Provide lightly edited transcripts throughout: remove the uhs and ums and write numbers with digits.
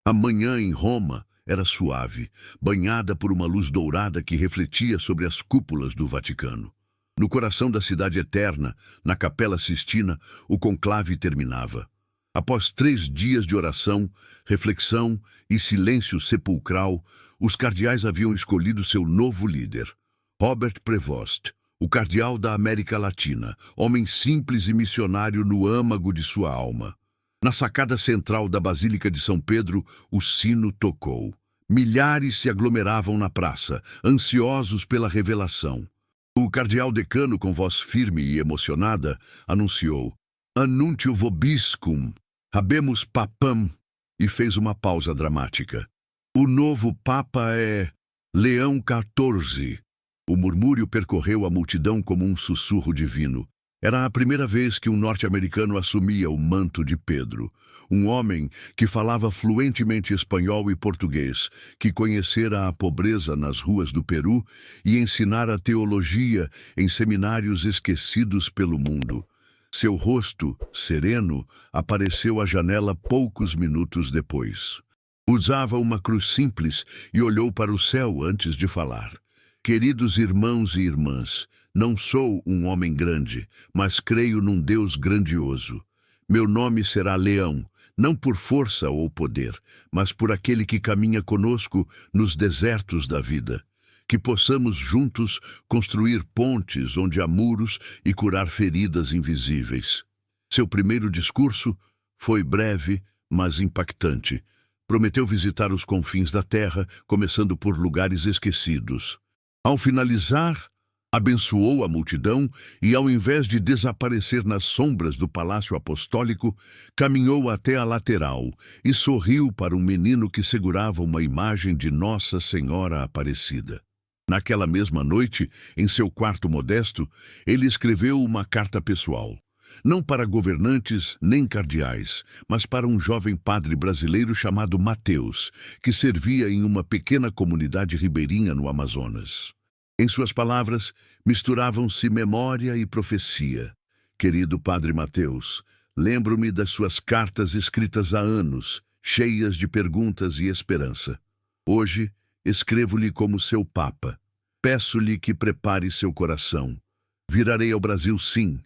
A manhã em Roma era suave, banhada por uma luz dourada que refletia sobre as cúpulas do Vaticano. No coração da cidade eterna, na Capela Sistina, o conclave terminava. Após 3 dias de oração, reflexão e silêncio sepulcral, os cardeais haviam escolhido seu novo líder, Robert Prevost, o cardeal da América Latina, homem simples e missionário no âmago de sua alma. Na sacada central da Basílica de São Pedro, o sino tocou. Milhares se aglomeravam na praça, ansiosos pela revelação. O cardeal decano, com voz firme e emocionada, anunciou: "Annuncio vobiscum, habemus papam", e fez uma pausa dramática. "O novo papa é Leão XIV". O murmúrio percorreu a multidão como um sussurro divino. Era a primeira vez que um norte-americano assumia o manto de Pedro. Um homem que falava fluentemente espanhol e português, que conhecera a pobreza nas ruas do Peru e ensinara teologia em seminários esquecidos pelo mundo. Seu rosto, sereno, apareceu à janela poucos minutos depois. Usava uma cruz simples e olhou para o céu antes de falar. "Queridos irmãos e irmãs, não sou um homem grande, mas creio num Deus grandioso. Meu nome será Leão, não por força ou poder, mas por aquele que caminha conosco nos desertos da vida. Que possamos juntos construir pontes onde há muros e curar feridas invisíveis." Seu primeiro discurso foi breve, mas impactante. Prometeu visitar os confins da terra, começando por lugares esquecidos. Ao finalizar, abençoou a multidão e, ao invés de desaparecer nas sombras do Palácio Apostólico, caminhou até a lateral e sorriu para um menino que segurava uma imagem de Nossa Senhora Aparecida. Naquela mesma noite, em seu quarto modesto, ele escreveu uma carta pessoal. Não para governantes nem cardeais, mas para um jovem padre brasileiro chamado Mateus, que servia em uma pequena comunidade ribeirinha no Amazonas. Em suas palavras, misturavam-se memória e profecia. "Querido Padre Mateus, lembro-me das suas cartas escritas há anos, cheias de perguntas e esperança. Hoje, escrevo-lhe como seu Papa. Peço-lhe que prepare seu coração. Virarei ao Brasil, sim,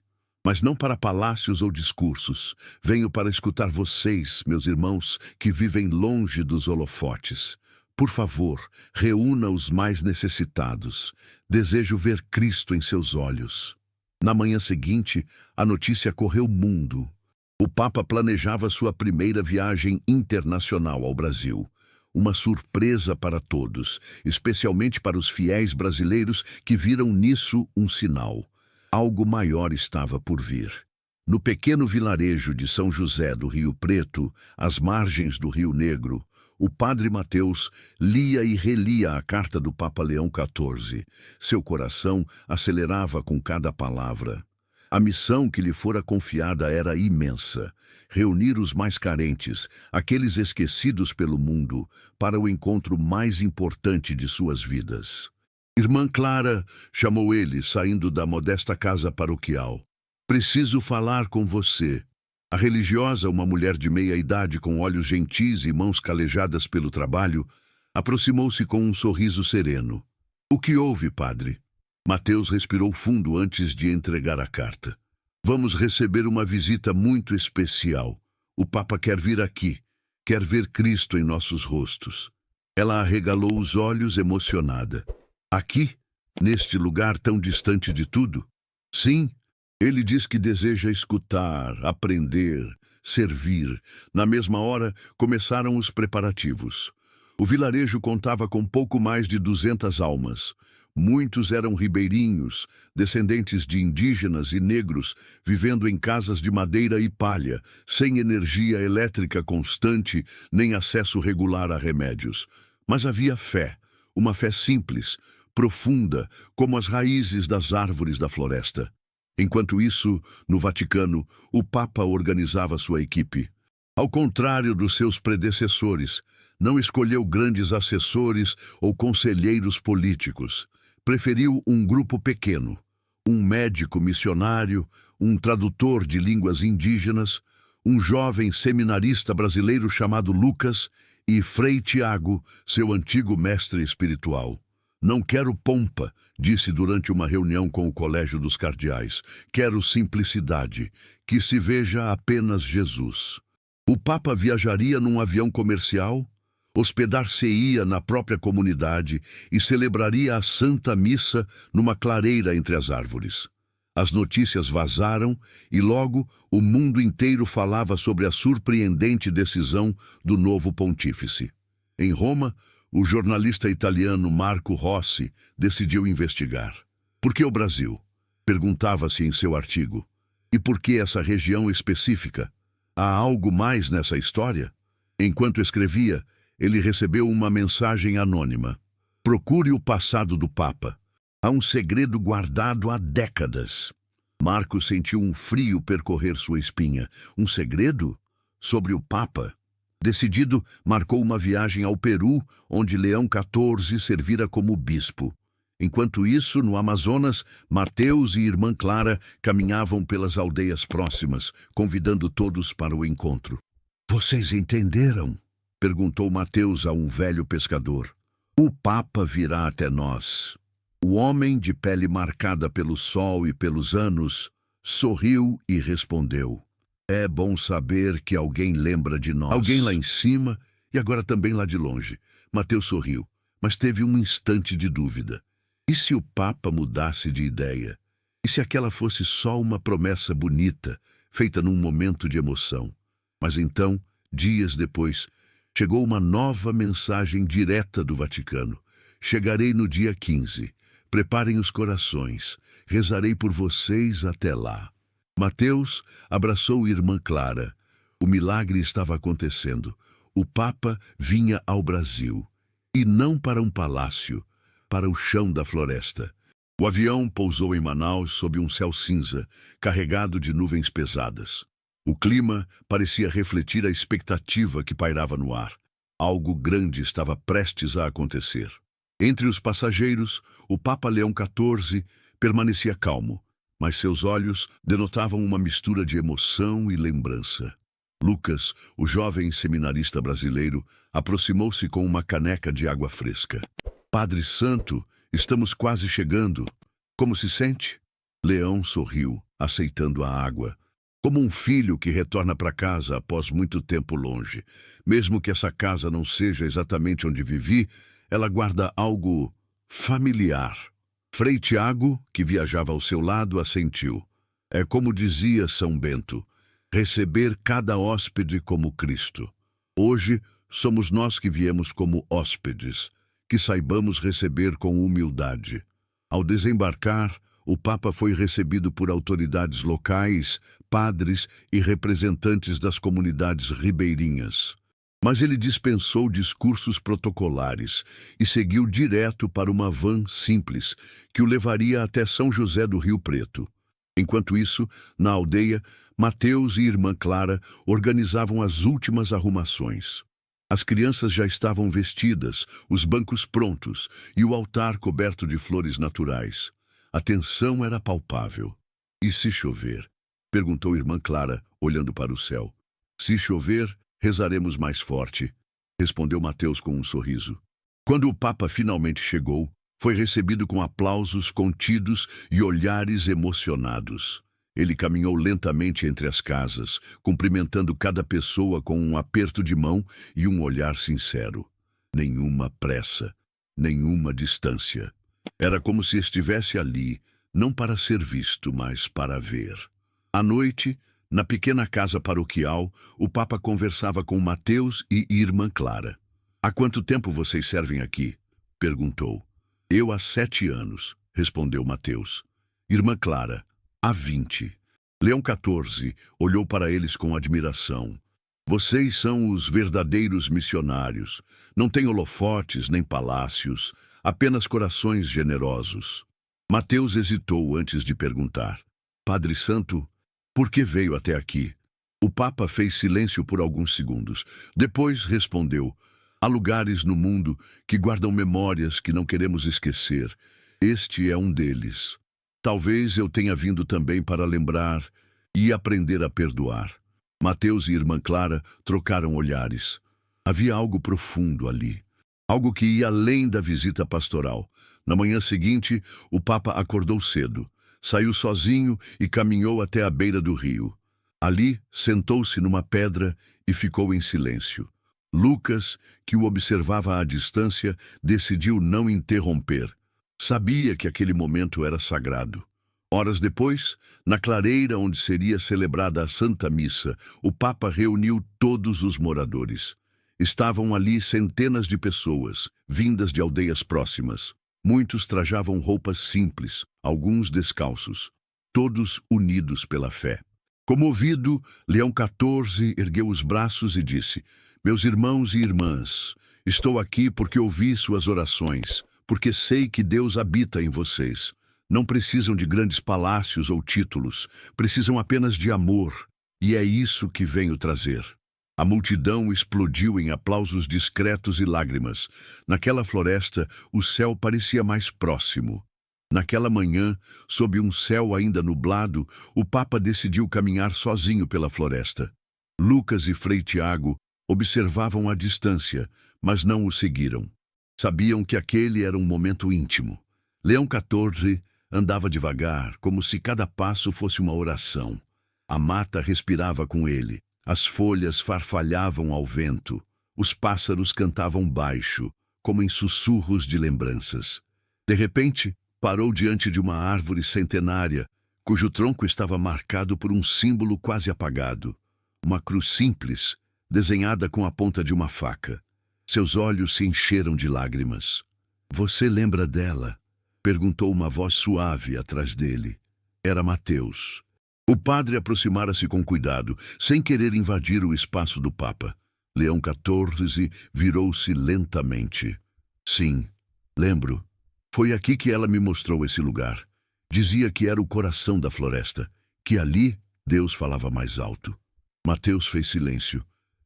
mas não para palácios ou discursos. Venho para escutar vocês, meus irmãos, que vivem longe dos holofotes. Por favor, reúna os mais necessitados. Desejo ver Cristo em seus olhos." Na manhã seguinte, a notícia correu o mundo. O Papa planejava sua primeira viagem internacional ao Brasil. Uma surpresa para todos, especialmente para os fiéis brasileiros que viram nisso um sinal. Algo maior estava por vir. No pequeno vilarejo de São José do Rio Preto, às margens do Rio Negro, o padre Mateus lia e relia a carta do Papa Leão XIV. Seu coração acelerava com cada palavra. A missão que lhe fora confiada era imensa: reunir os mais carentes, aqueles esquecidos pelo mundo, para o encontro mais importante de suas vidas. "Irmã Clara", chamou ele, saindo da modesta casa paroquial. "Preciso falar com você." A religiosa, uma mulher de meia idade com olhos gentis e mãos calejadas pelo trabalho, aproximou-se com um sorriso sereno. "O que houve, padre?" Mateus respirou fundo antes de entregar a carta. "Vamos receber uma visita muito especial. O Papa quer vir aqui, quer ver Cristo em nossos rostos." Ela arregalou os olhos emocionada. "Aqui? Neste lugar tão distante de tudo?" "Sim. Ele diz que deseja escutar, aprender, servir." Na mesma hora, começaram os preparativos. O vilarejo contava com pouco mais de 200 almas. Muitos eram ribeirinhos, descendentes de indígenas e negros, vivendo em casas de madeira e palha, sem energia elétrica constante, nem acesso regular a remédios. Mas havia fé, uma fé simples, profunda, como as raízes das árvores da floresta. Enquanto isso, no Vaticano, o Papa organizava sua equipe. Ao contrário dos seus predecessores, não escolheu grandes assessores ou conselheiros políticos. Preferiu um grupo pequeno, um médico missionário, um tradutor de línguas indígenas, um jovem seminarista brasileiro chamado Lucas E Frei Tiago, seu antigo mestre espiritual. Não quero pompa, disse durante uma reunião com o Colégio dos Cardeais. Quero simplicidade, que se veja apenas Jesus. O Papa viajaria num avião comercial, hospedar-se-ia na própria comunidade e celebraria a Santa Missa numa clareira entre as árvores. As notícias vazaram e logo o mundo inteiro falava sobre a surpreendente decisão do novo pontífice. Em Roma, o jornalista italiano Marco Rossi decidiu investigar. Por que o Brasil? Perguntava-se em seu artigo. E por que essa região específica? Há algo mais nessa história? Enquanto escrevia, ele recebeu uma mensagem anônima. Procure o passado do Papa. Há um segredo guardado há décadas. Marco sentiu um frio percorrer sua espinha. Um segredo? Sobre o Papa? Decidido, marcou uma viagem ao Peru, onde Leão XIV servira como bispo. Enquanto isso, no Amazonas, Mateus e Irmã Clara caminhavam pelas aldeias próximas, convidando todos para o encontro. "Vocês entenderam?" perguntou Mateus a um velho pescador. "O Papa virá até nós." O homem, de pele marcada pelo sol e pelos anos, sorriu e respondeu: "É bom saber que alguém lembra de nós." Alguém lá em cima e agora também lá de longe. Mateus sorriu, mas teve um instante de dúvida. E se o Papa mudasse de ideia? E se aquela fosse só uma promessa bonita, feita num momento de emoção? Mas então, dias depois, chegou uma nova mensagem direta do Vaticano. "Chegarei no dia 15. Preparem os corações. Rezarei por vocês até lá." Mateus abraçou Irmã Clara. O milagre estava acontecendo. O Papa vinha ao Brasil. E não para um palácio, para o chão da floresta. O avião pousou em Manaus sob um céu cinza, carregado de nuvens pesadas. O clima parecia refletir a expectativa que pairava no ar. Algo grande estava prestes a acontecer. Entre os passageiros, o Papa Leão XIV permanecia calmo, mas seus olhos denotavam uma mistura de emoção e lembrança. Lucas, o jovem seminarista brasileiro, aproximou-se com uma caneca de água fresca. "Padre Santo, estamos quase chegando. Como se sente?" Leão sorriu, aceitando a água. Como um filho que retorna para casa após muito tempo longe. Mesmo que essa casa não seja exatamente onde vivi, ela guarda algo familiar. Frei Tiago, que viajava ao seu lado, assentiu. "É como dizia São Bento, receber cada hóspede como Cristo. Hoje, somos nós que viemos como hóspedes, que saibamos receber com humildade." Ao desembarcar, o Papa foi recebido por autoridades locais, padres e representantes das comunidades ribeirinhas. Mas ele dispensou discursos protocolares e seguiu direto para uma van simples que o levaria até São José do Rio Preto. Enquanto isso, na aldeia, Mateus e Irmã Clara organizavam as últimas arrumações. As crianças já estavam vestidas, os bancos prontos e o altar coberto de flores naturais. A tensão era palpável. "E se chover?" perguntou Irmã Clara, olhando para o céu. "Se chover, rezaremos mais forte", respondeu Mateus com um sorriso. Quando o Papa finalmente chegou, foi recebido com aplausos contidos e olhares emocionados. Ele caminhou lentamente entre as casas, cumprimentando cada pessoa com um aperto de mão e um olhar sincero. Nenhuma pressa, nenhuma distância. Era como se estivesse ali, não para ser visto, mas para ver. À noite, na pequena casa paroquial, o Papa conversava com Mateus e Irmã Clara. "Há quanto tempo vocês servem aqui?" perguntou. "Eu há 7 anos", respondeu Mateus. Irmã Clara: "Há 20. Leão XIV olhou para eles com admiração. "Vocês são os verdadeiros missionários. Não têm holofotes nem palácios, apenas corações generosos." Mateus hesitou antes de perguntar: "Padre Santo, por que veio até aqui?" O Papa fez silêncio por alguns segundos. Depois respondeu: "Há lugares no mundo que guardam memórias que não queremos esquecer. Este é um deles. Talvez eu tenha vindo também para lembrar e aprender a perdoar." Mateus e Irmã Clara trocaram olhares. Havia algo profundo ali. Algo que ia além da visita pastoral. Na manhã seguinte, o Papa acordou cedo. Saiu sozinho e caminhou até a beira do rio. Ali, sentou-se numa pedra e ficou em silêncio. Lucas, que o observava à distância, decidiu não interromper. Sabia que aquele momento era sagrado. Horas depois, na clareira onde seria celebrada a Santa Missa, o Papa reuniu todos os moradores. Estavam ali centenas de pessoas, vindas de aldeias próximas. Muitos trajavam roupas simples, alguns descalços, todos unidos pela fé. Comovido, Leão XIV ergueu os braços e disse: Meus irmãos e irmãs, estou aqui porque ouvi suas orações, porque sei que Deus habita em vocês. Não precisam de grandes palácios ou títulos, precisam apenas de amor, e é isso que venho trazer. A multidão explodiu em aplausos discretos e lágrimas. Naquela floresta, o céu parecia mais próximo. Naquela manhã, sob um céu ainda nublado, o Papa decidiu caminhar sozinho pela floresta. Lucas e Frei Tiago observavam à distância, mas não o seguiram. Sabiam que aquele era um momento íntimo. Leão XIV andava devagar, como se cada passo fosse uma oração. A mata respirava com ele. As folhas farfalhavam ao vento. Os pássaros cantavam baixo, como em sussurros de lembranças. De repente, parou diante de uma árvore centenária, cujo tronco estava marcado por um símbolo quase apagado. Uma cruz simples, desenhada com a ponta de uma faca. Seus olhos se encheram de lágrimas. "Você lembra dela?" perguntou uma voz suave atrás dele. Era Mateus. O padre aproximara-se com cuidado, sem querer invadir o espaço do Papa. Leão XIV virou-se lentamente. "Sim, lembro. Foi aqui que ela me mostrou esse lugar. Dizia que era o coração da floresta, que ali Deus falava mais alto." Mateus fez silêncio.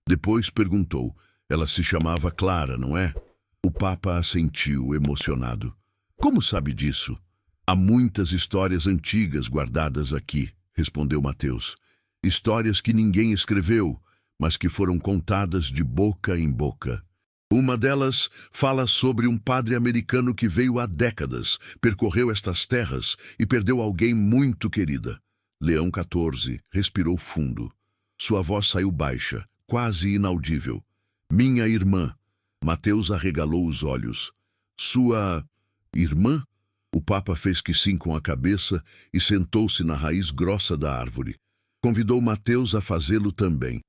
Depois perguntou: "Ela se chamava Clara, não é?" O Papa assentiu, emocionado. "Como sabe disso?" "Há muitas histórias antigas guardadas aqui", respondeu Mateus. "Histórias que ninguém escreveu, mas que foram contadas de boca em boca. Uma delas fala sobre um padre americano que veio há décadas, percorreu estas terras e perdeu alguém muito querida." Leão XIV respirou fundo. Sua voz saiu baixa, quase inaudível. "Minha irmã." Mateus arregalou os olhos. "Sua irmã?" O Papa fez que sim com a cabeça e sentou-se na raiz grossa da árvore. Convidou Mateus a fazê-lo também.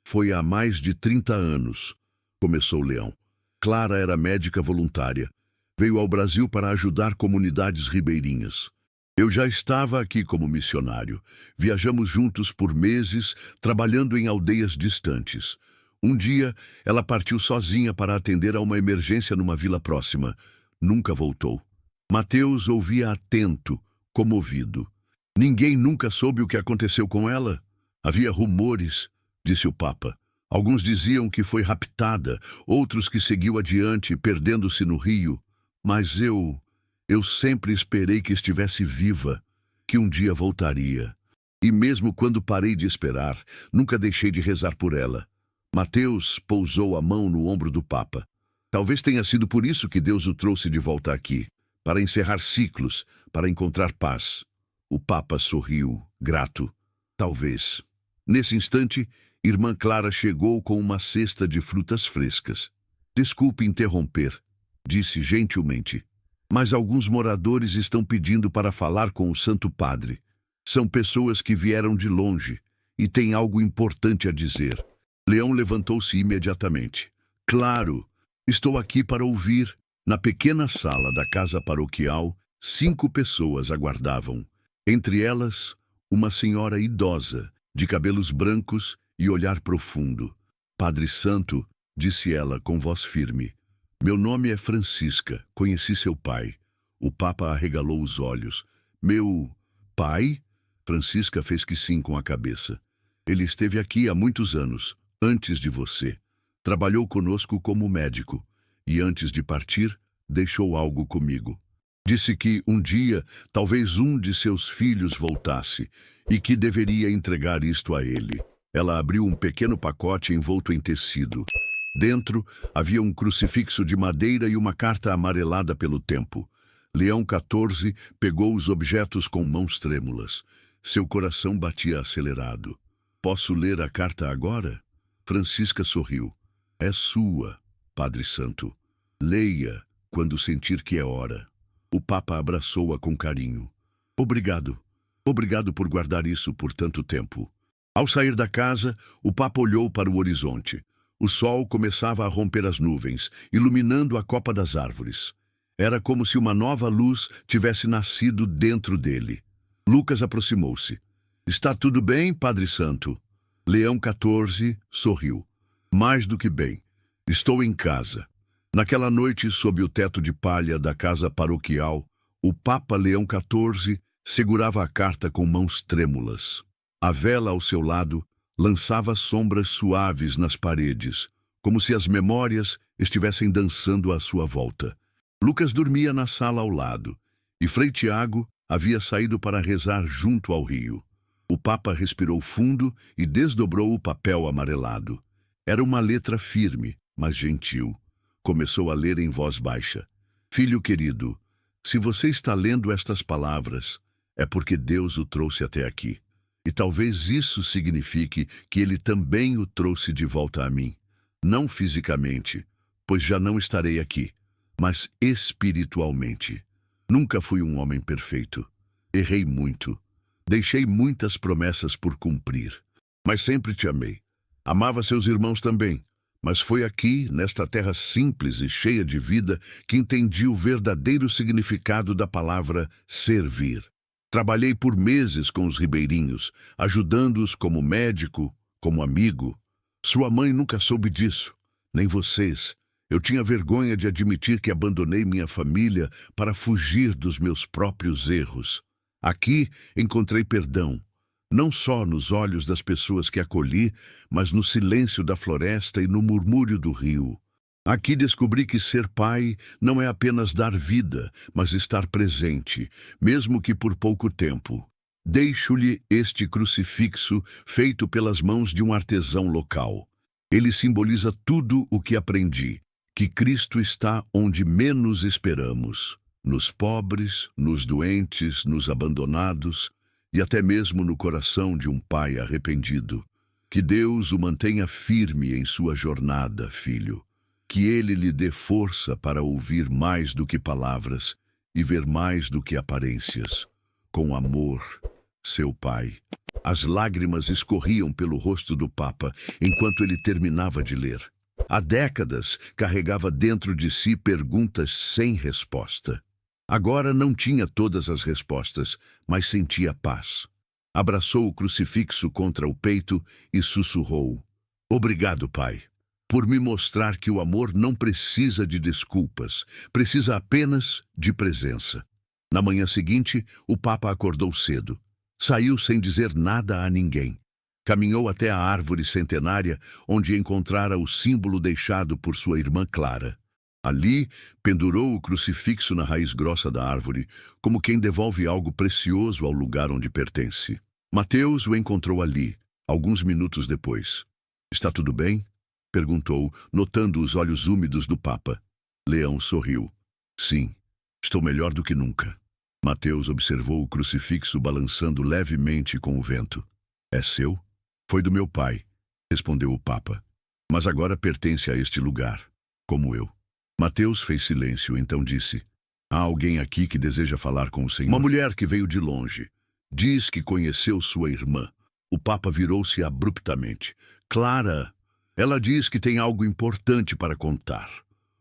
"Foi há mais de 30 anos, começou Leão. "Clara era médica voluntária. Veio ao Brasil para ajudar comunidades ribeirinhas. Eu já estava aqui como missionário. Viajamos juntos por meses, trabalhando em aldeias distantes. Um dia, ela partiu sozinha para atender a uma emergência numa vila próxima. Nunca voltou." Mateus ouvia atento, comovido. "Ninguém nunca soube o que aconteceu com ela?" "Havia rumores", disse o Papa. "Alguns diziam que foi raptada, outros que seguiu adiante, perdendo-se no rio. Mas eu sempre esperei que estivesse viva, que um dia voltaria. E mesmo quando parei de esperar, nunca deixei de rezar por ela." Mateus pousou a mão no ombro do Papa. "Talvez tenha sido por isso que Deus o trouxe de volta aqui, para encerrar ciclos, para encontrar paz." O Papa sorriu, grato. "Talvez." Nesse instante, Irmã Clara chegou com uma cesta de frutas frescas. "Desculpe interromper", disse gentilmente, "mas alguns moradores estão pedindo para falar com o Santo Padre. São pessoas que vieram de longe e têm algo importante a dizer." Leão levantou-se imediatamente. "Claro, estou aqui para ouvir." Na pequena sala da casa paroquial, 5 pessoas aguardavam. Entre elas, uma senhora idosa, de cabelos brancos e olhar profundo. "Padre Santo", disse ela com voz firme, "meu nome é Francisca, conheci seu pai." O Papa arregalou os olhos. "Meu pai?" Francisca fez que sim com a cabeça. "Ele esteve aqui há muitos anos, antes de você. Trabalhou conosco como médico. E antes de partir, deixou algo comigo. Disse que um dia, talvez um de seus filhos voltasse e que deveria entregar isto a ele." Ela abriu um pequeno pacote envolto em tecido. Dentro havia um crucifixo de madeira e uma carta amarelada pelo tempo. Leão XIV pegou os objetos com mãos trêmulas. Seu coração batia acelerado. Posso ler a carta agora? Francisca sorriu. É sua, Padre Santo. Leia quando sentir que é hora. O Papa abraçou-a com carinho. Obrigado. Obrigado por guardar isso por tanto tempo. Ao sair da casa, o Papa olhou para o horizonte. O sol começava a romper as nuvens, iluminando a copa das árvores. Era como se uma nova luz tivesse nascido dentro dele. Lucas aproximou-se. Está tudo bem, Padre Santo? Leão XIV sorriu. Mais do que bem. Estou em casa. Naquela noite, sob o teto de palha da casa paroquial, o Papa Leão XIV segurava a carta com mãos trêmulas. A vela ao seu lado lançava sombras suaves nas paredes, como se as memórias estivessem dançando à sua volta. Lucas dormia na sala ao lado, e Frei Tiago havia saído para rezar junto ao rio. O Papa respirou fundo e desdobrou o papel amarelado. Era uma letra firme, mas gentil. Começou a ler em voz baixa. Filho querido, se você está lendo estas palavras, é porque Deus o trouxe até aqui. E talvez isso signifique que Ele também o trouxe de volta a mim. Não fisicamente, pois já não estarei aqui, mas espiritualmente. Nunca fui um homem perfeito. Errei muito. Deixei muitas promessas por cumprir. Mas sempre te amei. Amava seus irmãos também. Mas foi aqui, nesta terra simples e cheia de vida, que entendi o verdadeiro significado da palavra servir. Trabalhei por meses com os ribeirinhos, ajudando-os como médico, como amigo. Sua mãe nunca soube disso, nem vocês. Eu tinha vergonha de admitir que abandonei minha família para fugir dos meus próprios erros. Aqui encontrei perdão, não só nos olhos das pessoas que acolhi, mas no silêncio da floresta e no murmúrio do rio. Aqui descobri que ser pai não é apenas dar vida, mas estar presente, mesmo que por pouco tempo. Deixo-lhe este crucifixo feito pelas mãos de um artesão local. Ele simboliza tudo o que aprendi, que Cristo está onde menos esperamos, nos pobres, nos doentes, nos abandonados e até mesmo no coração de um pai arrependido. Que Deus o mantenha firme em sua jornada, filho. Que Ele lhe dê força para ouvir mais do que palavras e ver mais do que aparências. Com amor, seu pai. As lágrimas escorriam pelo rosto do Papa enquanto ele terminava de ler. Há décadas carregava dentro de si perguntas sem resposta. Agora não tinha todas as respostas, mas sentia paz. Abraçou o crucifixo contra o peito e sussurrou: Obrigado, Pai, por me mostrar que o amor não precisa de desculpas, precisa apenas de presença. Na manhã seguinte, o Papa acordou cedo. Saiu sem dizer nada a ninguém. Caminhou até a árvore centenária, onde encontrara o símbolo deixado por sua irmã Clara. Ali, pendurou o crucifixo na raiz grossa da árvore, como quem devolve algo precioso ao lugar onde pertence. Mateus o encontrou ali, alguns minutos depois. Está tudo bem? Perguntou, notando os olhos úmidos do Papa. Leão sorriu. Sim, estou melhor do que nunca. Mateus observou o crucifixo balançando levemente com o vento. É seu? Foi do meu pai, respondeu o Papa. Mas agora pertence a este lugar, como eu. Mateus fez silêncio, então disse: Há alguém aqui que deseja falar com o Senhor. Uma mulher que veio de longe. Diz que conheceu sua irmã. O Papa virou-se abruptamente. Clara! Ela diz que tem algo importante para contar.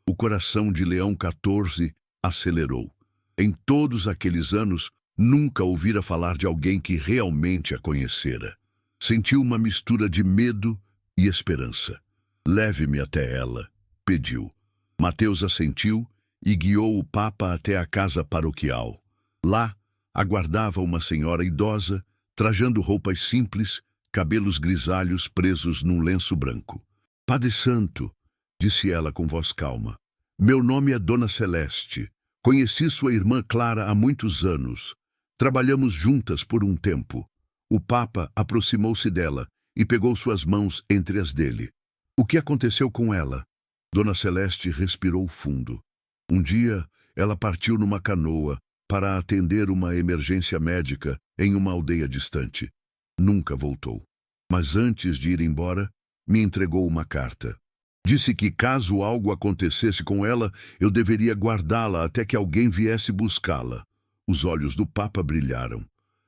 O coração de Leão XIV acelerou. Em todos aqueles anos, nunca ouvira falar de alguém que realmente a conhecera. Sentiu uma mistura de medo e esperança. Leve-me até ela, pediu. Mateus assentiu e guiou o Papa até a casa paroquial. Lá, aguardava uma senhora idosa, trajando roupas simples, cabelos grisalhos presos num lenço branco. Padre Santo, disse ela com voz calma, meu nome é Dona Celeste. Conheci sua irmã Clara há muitos anos. Trabalhamos juntas por um tempo. O Papa aproximou-se dela e pegou suas mãos entre as dele. O que aconteceu com ela? Dona Celeste respirou fundo. Um dia, ela partiu numa canoa para atender uma emergência médica em uma aldeia distante. Nunca voltou. Mas antes de ir embora, me entregou uma carta. Disse que caso algo acontecesse com ela, eu deveria guardá-la até que alguém viesse buscá-la. Os olhos do Papa brilharam.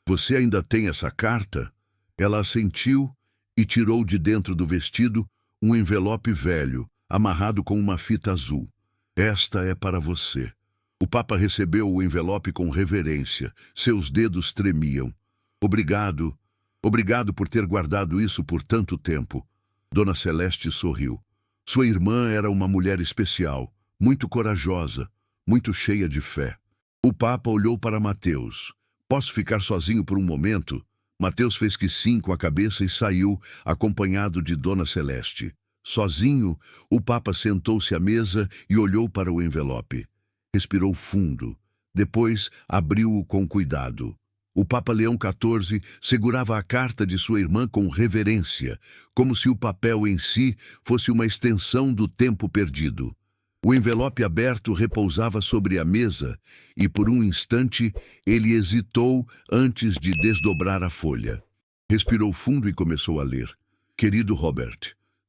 Você ainda tem essa carta? Ela assentiu e tirou de dentro do vestido um envelope velho, amarrado com uma fita azul. Esta é para você. O Papa recebeu o envelope com reverência. Seus dedos tremiam. Obrigado. Obrigado por ter guardado isso por tanto tempo. Dona Celeste sorriu. Sua irmã era uma mulher especial, muito corajosa, muito cheia de fé. O Papa olhou para Mateus. Posso ficar sozinho por um momento? Mateus fez que sim com a cabeça e saiu, acompanhado de Dona Celeste. Sozinho, o Papa sentou-se à mesa e olhou para o envelope. Respirou fundo. Depois, abriu-o com cuidado. O Papa Leão XIV segurava a carta de sua irmã com reverência, como se o papel em si fosse uma extensão do tempo perdido. O envelope aberto repousava sobre a mesa e, por um instante, ele hesitou antes de desdobrar a folha. Respirou fundo e começou a ler. Querido Robert,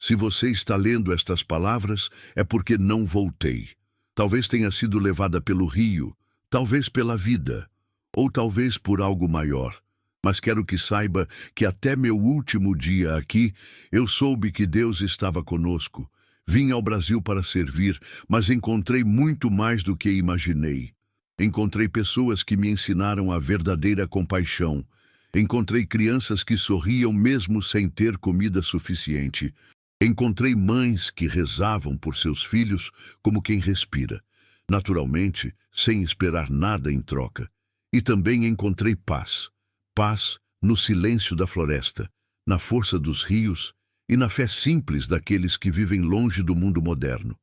se você está lendo estas palavras, é porque não voltei. Talvez tenha sido levada pelo rio, talvez pela vida, ou talvez por algo maior. Mas quero que saiba que até meu último dia aqui, eu soube que Deus estava conosco. Vim ao Brasil para servir, mas encontrei muito mais do que imaginei. Encontrei pessoas que me ensinaram a verdadeira compaixão. Encontrei crianças que sorriam mesmo sem ter comida suficiente. Encontrei mães que rezavam por seus filhos como quem respira, naturalmente, sem esperar nada em troca. E também encontrei paz. Paz no silêncio da floresta, na força dos rios e na fé simples daqueles que vivem longe do mundo moderno.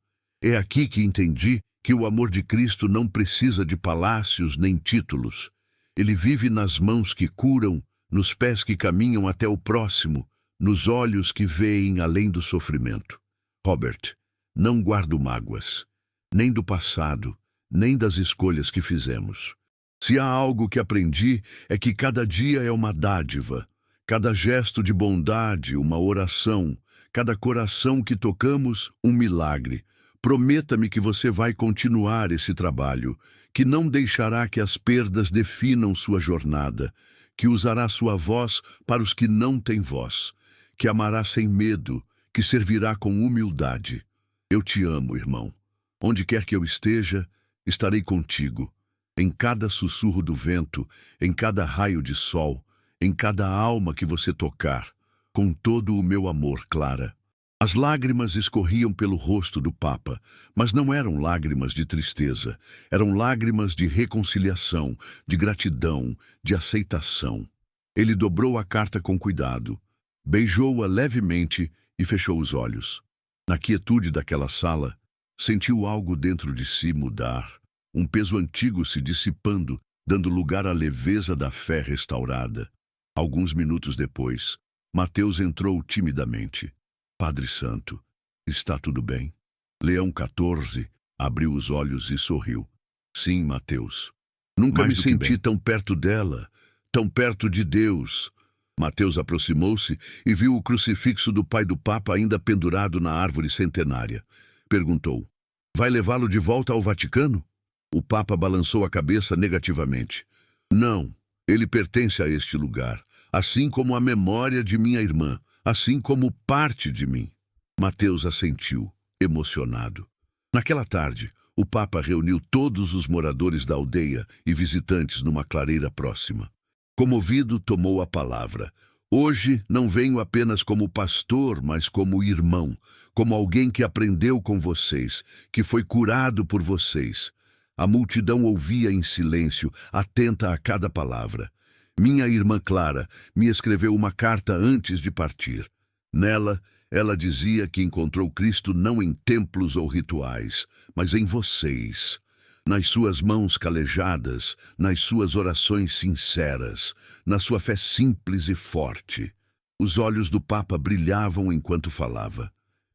É aqui que entendi que o amor de Cristo não precisa de palácios nem títulos. Ele vive nas mãos que curam, nos pés que caminham até o próximo, nos olhos que veem além do sofrimento. Robert, não guardo mágoas, nem do passado, nem das escolhas que fizemos. Se há algo que aprendi, é que cada dia é uma dádiva, cada gesto de bondade, uma oração, cada coração que tocamos, um milagre. Prometa-me que você vai continuar esse trabalho, que não deixará que as perdas definam sua jornada, que usará sua voz para os que não têm voz, que amará sem medo, que servirá com humildade. Eu te amo, irmão. Onde quer que eu esteja, estarei contigo. Em cada sussurro do vento, em cada raio de sol, em cada alma que você tocar, com todo o meu amor, Clara. As lágrimas escorriam pelo rosto do Papa, mas não eram lágrimas de tristeza, eram lágrimas de reconciliação, de gratidão, de aceitação. Ele dobrou a carta com cuidado, beijou-a levemente e fechou os olhos. Na quietude daquela sala, sentiu algo dentro de si mudar. Um peso antigo se dissipando, dando lugar à leveza da fé restaurada. Alguns minutos depois, Mateus entrou timidamente. Padre Santo, está tudo bem? Leão XIV abriu os olhos e sorriu. Sim, Mateus. Nunca me senti tão perto dela, tão perto de Deus. Mateus aproximou-se e viu o crucifixo do pai do Papa ainda pendurado na árvore centenária. Perguntou, vai levá-lo de volta ao Vaticano? O Papa balançou a cabeça negativamente. Não, ele pertence a este lugar, assim como a memória de minha irmã, assim como parte de mim. Mateus assentiu, emocionado. Naquela tarde, o Papa reuniu todos os moradores da aldeia e visitantes numa clareira próxima. Comovido, tomou a palavra. Hoje não venho apenas como pastor, mas como irmão, como alguém que aprendeu com vocês, que foi curado por vocês. A multidão ouvia em silêncio, atenta a cada palavra. Minha irmã Clara me escreveu uma carta antes de partir. Nela, ela dizia que encontrou Cristo não em templos ou rituais, mas em vocês. Nas suas mãos calejadas, nas suas orações sinceras, na sua fé simples e forte. Os olhos do Papa brilhavam enquanto falava.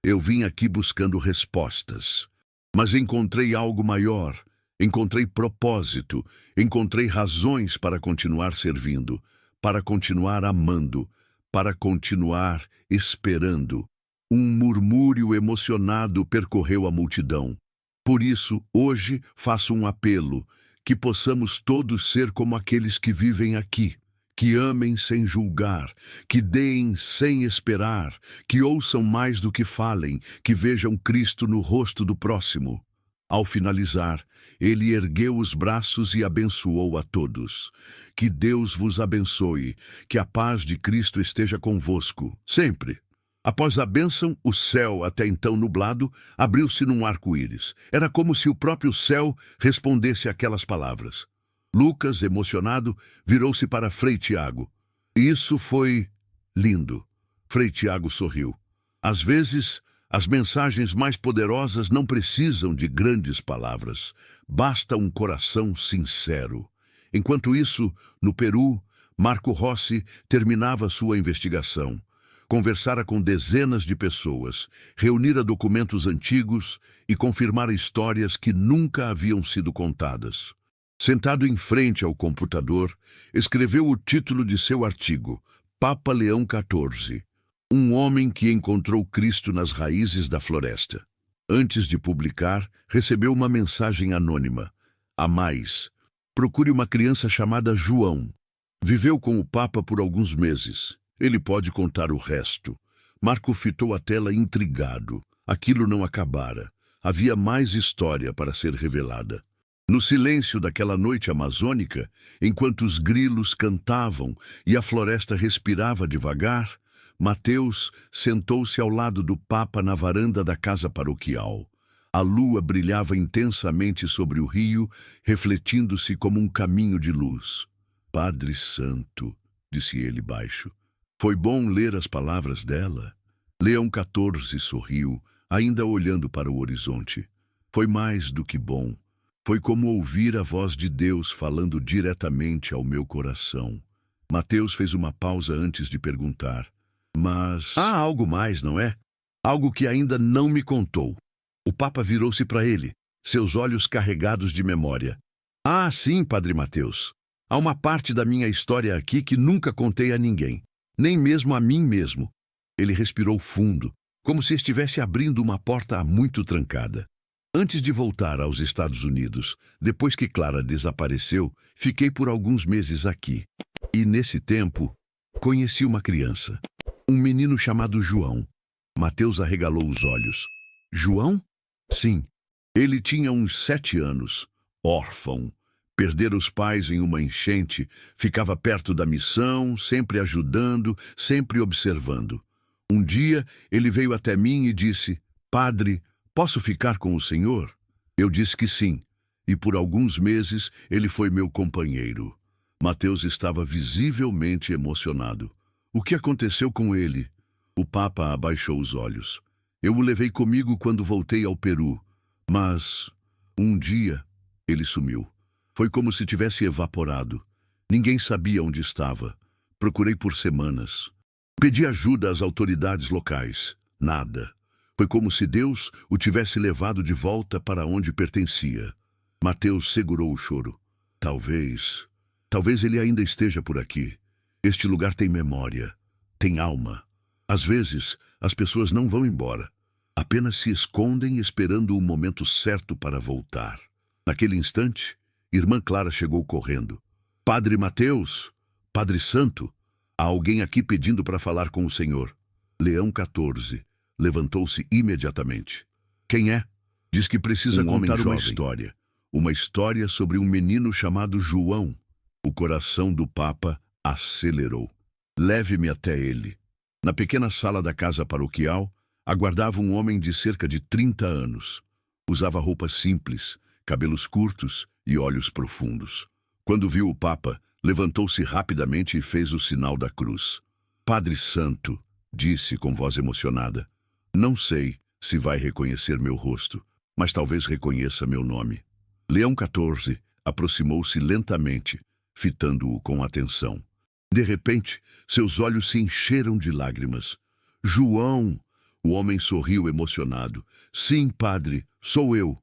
Eu vim aqui buscando respostas, mas encontrei algo maior, encontrei propósito, encontrei razões para continuar servindo, para continuar amando, para continuar esperando. Um murmúrio emocionado percorreu a multidão. Por isso, hoje, faço um apelo, que possamos todos ser como aqueles que vivem aqui, que amem sem julgar, que deem sem esperar, que ouçam mais do que falem, que vejam Cristo no rosto do próximo. Ao finalizar, ele ergueu os braços e abençoou a todos. Que Deus vos abençoe, que a paz de Cristo esteja convosco, sempre. Após a bênção, o céu, até então nublado, abriu-se num arco-íris. Era como se o próprio céu respondesse aquelas palavras. Lucas, emocionado, virou-se para Frei Tiago. Isso foi lindo. Frei Tiago sorriu. Às vezes, as mensagens mais poderosas não precisam de grandes palavras. Basta um coração sincero. Enquanto isso, no Peru, Marco Rossi terminava sua investigação. Conversara com dezenas de pessoas, reunira documentos antigos e confirmara histórias que nunca haviam sido contadas. Sentado em frente ao computador, escreveu o título de seu artigo, Papa Leão XIV, um homem que encontrou Cristo nas raízes da floresta. Antes de publicar, recebeu uma mensagem anônima. A mais, procure uma criança chamada João. Viveu com o Papa por alguns meses. Ele pode contar o resto. Marco fitou a tela intrigado. Aquilo não acabara. Havia mais história para ser revelada. No silêncio daquela noite amazônica, enquanto os grilos cantavam e a floresta respirava devagar, Mateus sentou-se ao lado do Papa na varanda da casa paroquial. A lua brilhava intensamente sobre o rio, refletindo-se como um caminho de luz. Padre Santo, disse ele baixo. Foi bom ler as palavras dela. Leão XIV sorriu, ainda olhando para o horizonte. Foi mais do que bom. Foi como ouvir a voz de Deus falando diretamente ao meu coração. Mateus fez uma pausa antes de perguntar. Mas há algo mais, não é? Algo que ainda não me contou. O Papa virou-se para ele, seus olhos carregados de memória. Ah, sim, Padre Mateus. Há uma parte da minha história aqui que nunca contei a ninguém. Nem mesmo a mim mesmo. Ele respirou fundo, como se estivesse abrindo uma porta há muito trancada. Antes de voltar aos Estados Unidos, depois que Clara desapareceu, fiquei por alguns meses aqui. E nesse tempo, conheci uma criança. Um menino chamado João. Mateus arregalou os olhos. João? Sim. Ele tinha uns 7 anos, órfão. Perdera os pais em uma enchente, ficava perto da missão, sempre ajudando, sempre observando. Um dia, ele veio até mim e disse, Padre, posso ficar com o senhor? Eu disse que sim, e por alguns meses ele foi meu companheiro. Mateus estava visivelmente emocionado. O que aconteceu com ele? O Papa abaixou os olhos. Eu o levei comigo quando voltei ao Peru, mas um dia ele sumiu. Foi como se tivesse evaporado. Ninguém sabia onde estava. Procurei por semanas. Pedi ajuda às autoridades locais. Nada. Foi como se Deus o tivesse levado de volta para onde pertencia. Mateus segurou o choro. Talvez ele ainda esteja por aqui. Este lugar tem memória, tem alma. Às vezes, as pessoas não vão embora. Apenas se escondem esperando o momento certo para voltar. Naquele instante, Irmã Clara chegou correndo. Padre Mateus, Padre Santo, há alguém aqui pedindo para falar com o senhor. Leão XIV levantou-se imediatamente. Quem é? Diz que precisa contar uma história. Uma história sobre um menino chamado João. O coração do Papa acelerou. Leve-me até ele. Na pequena sala da casa paroquial, aguardava um homem de cerca de 30 anos. Usava roupas simples, cabelos curtos e olhos profundos. Quando viu o Papa, levantou-se rapidamente e fez o sinal da cruz. Padre Santo, disse com voz emocionada, não sei se vai reconhecer meu rosto, mas talvez reconheça meu nome. Leão XIV aproximou-se lentamente, fitando-o com atenção. De repente, seus olhos se encheram de lágrimas. João, O homem sorriu emocionado. Sim, padre, sou eu,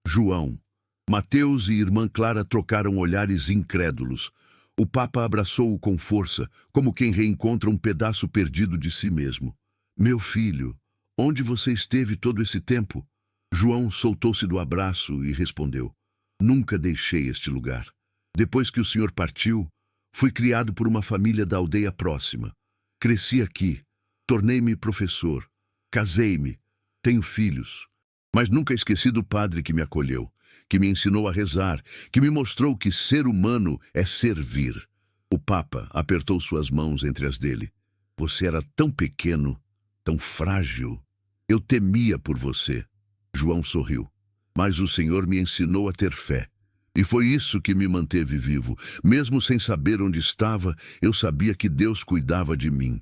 João. Mateus e irmã Clara trocaram olhares incrédulos. O Papa abraçou-o com força, como quem reencontra um pedaço perdido de si mesmo. Meu filho, onde você esteve todo esse tempo? João soltou-se do abraço e respondeu. Nunca deixei este lugar. Depois que o senhor partiu, fui criado por uma família da aldeia próxima. Cresci aqui, tornei-me professor, casei-me, tenho filhos. Mas nunca esqueci do padre que me acolheu, que me ensinou a rezar, que me mostrou que ser humano é servir. O Papa apertou suas mãos entre as dele. Você era tão pequeno, tão frágil. Eu temia por você. João sorriu. Mas o Senhor me ensinou a ter fé. E foi isso que me manteve vivo. Mesmo sem saber onde estava, eu sabia que Deus cuidava de mim.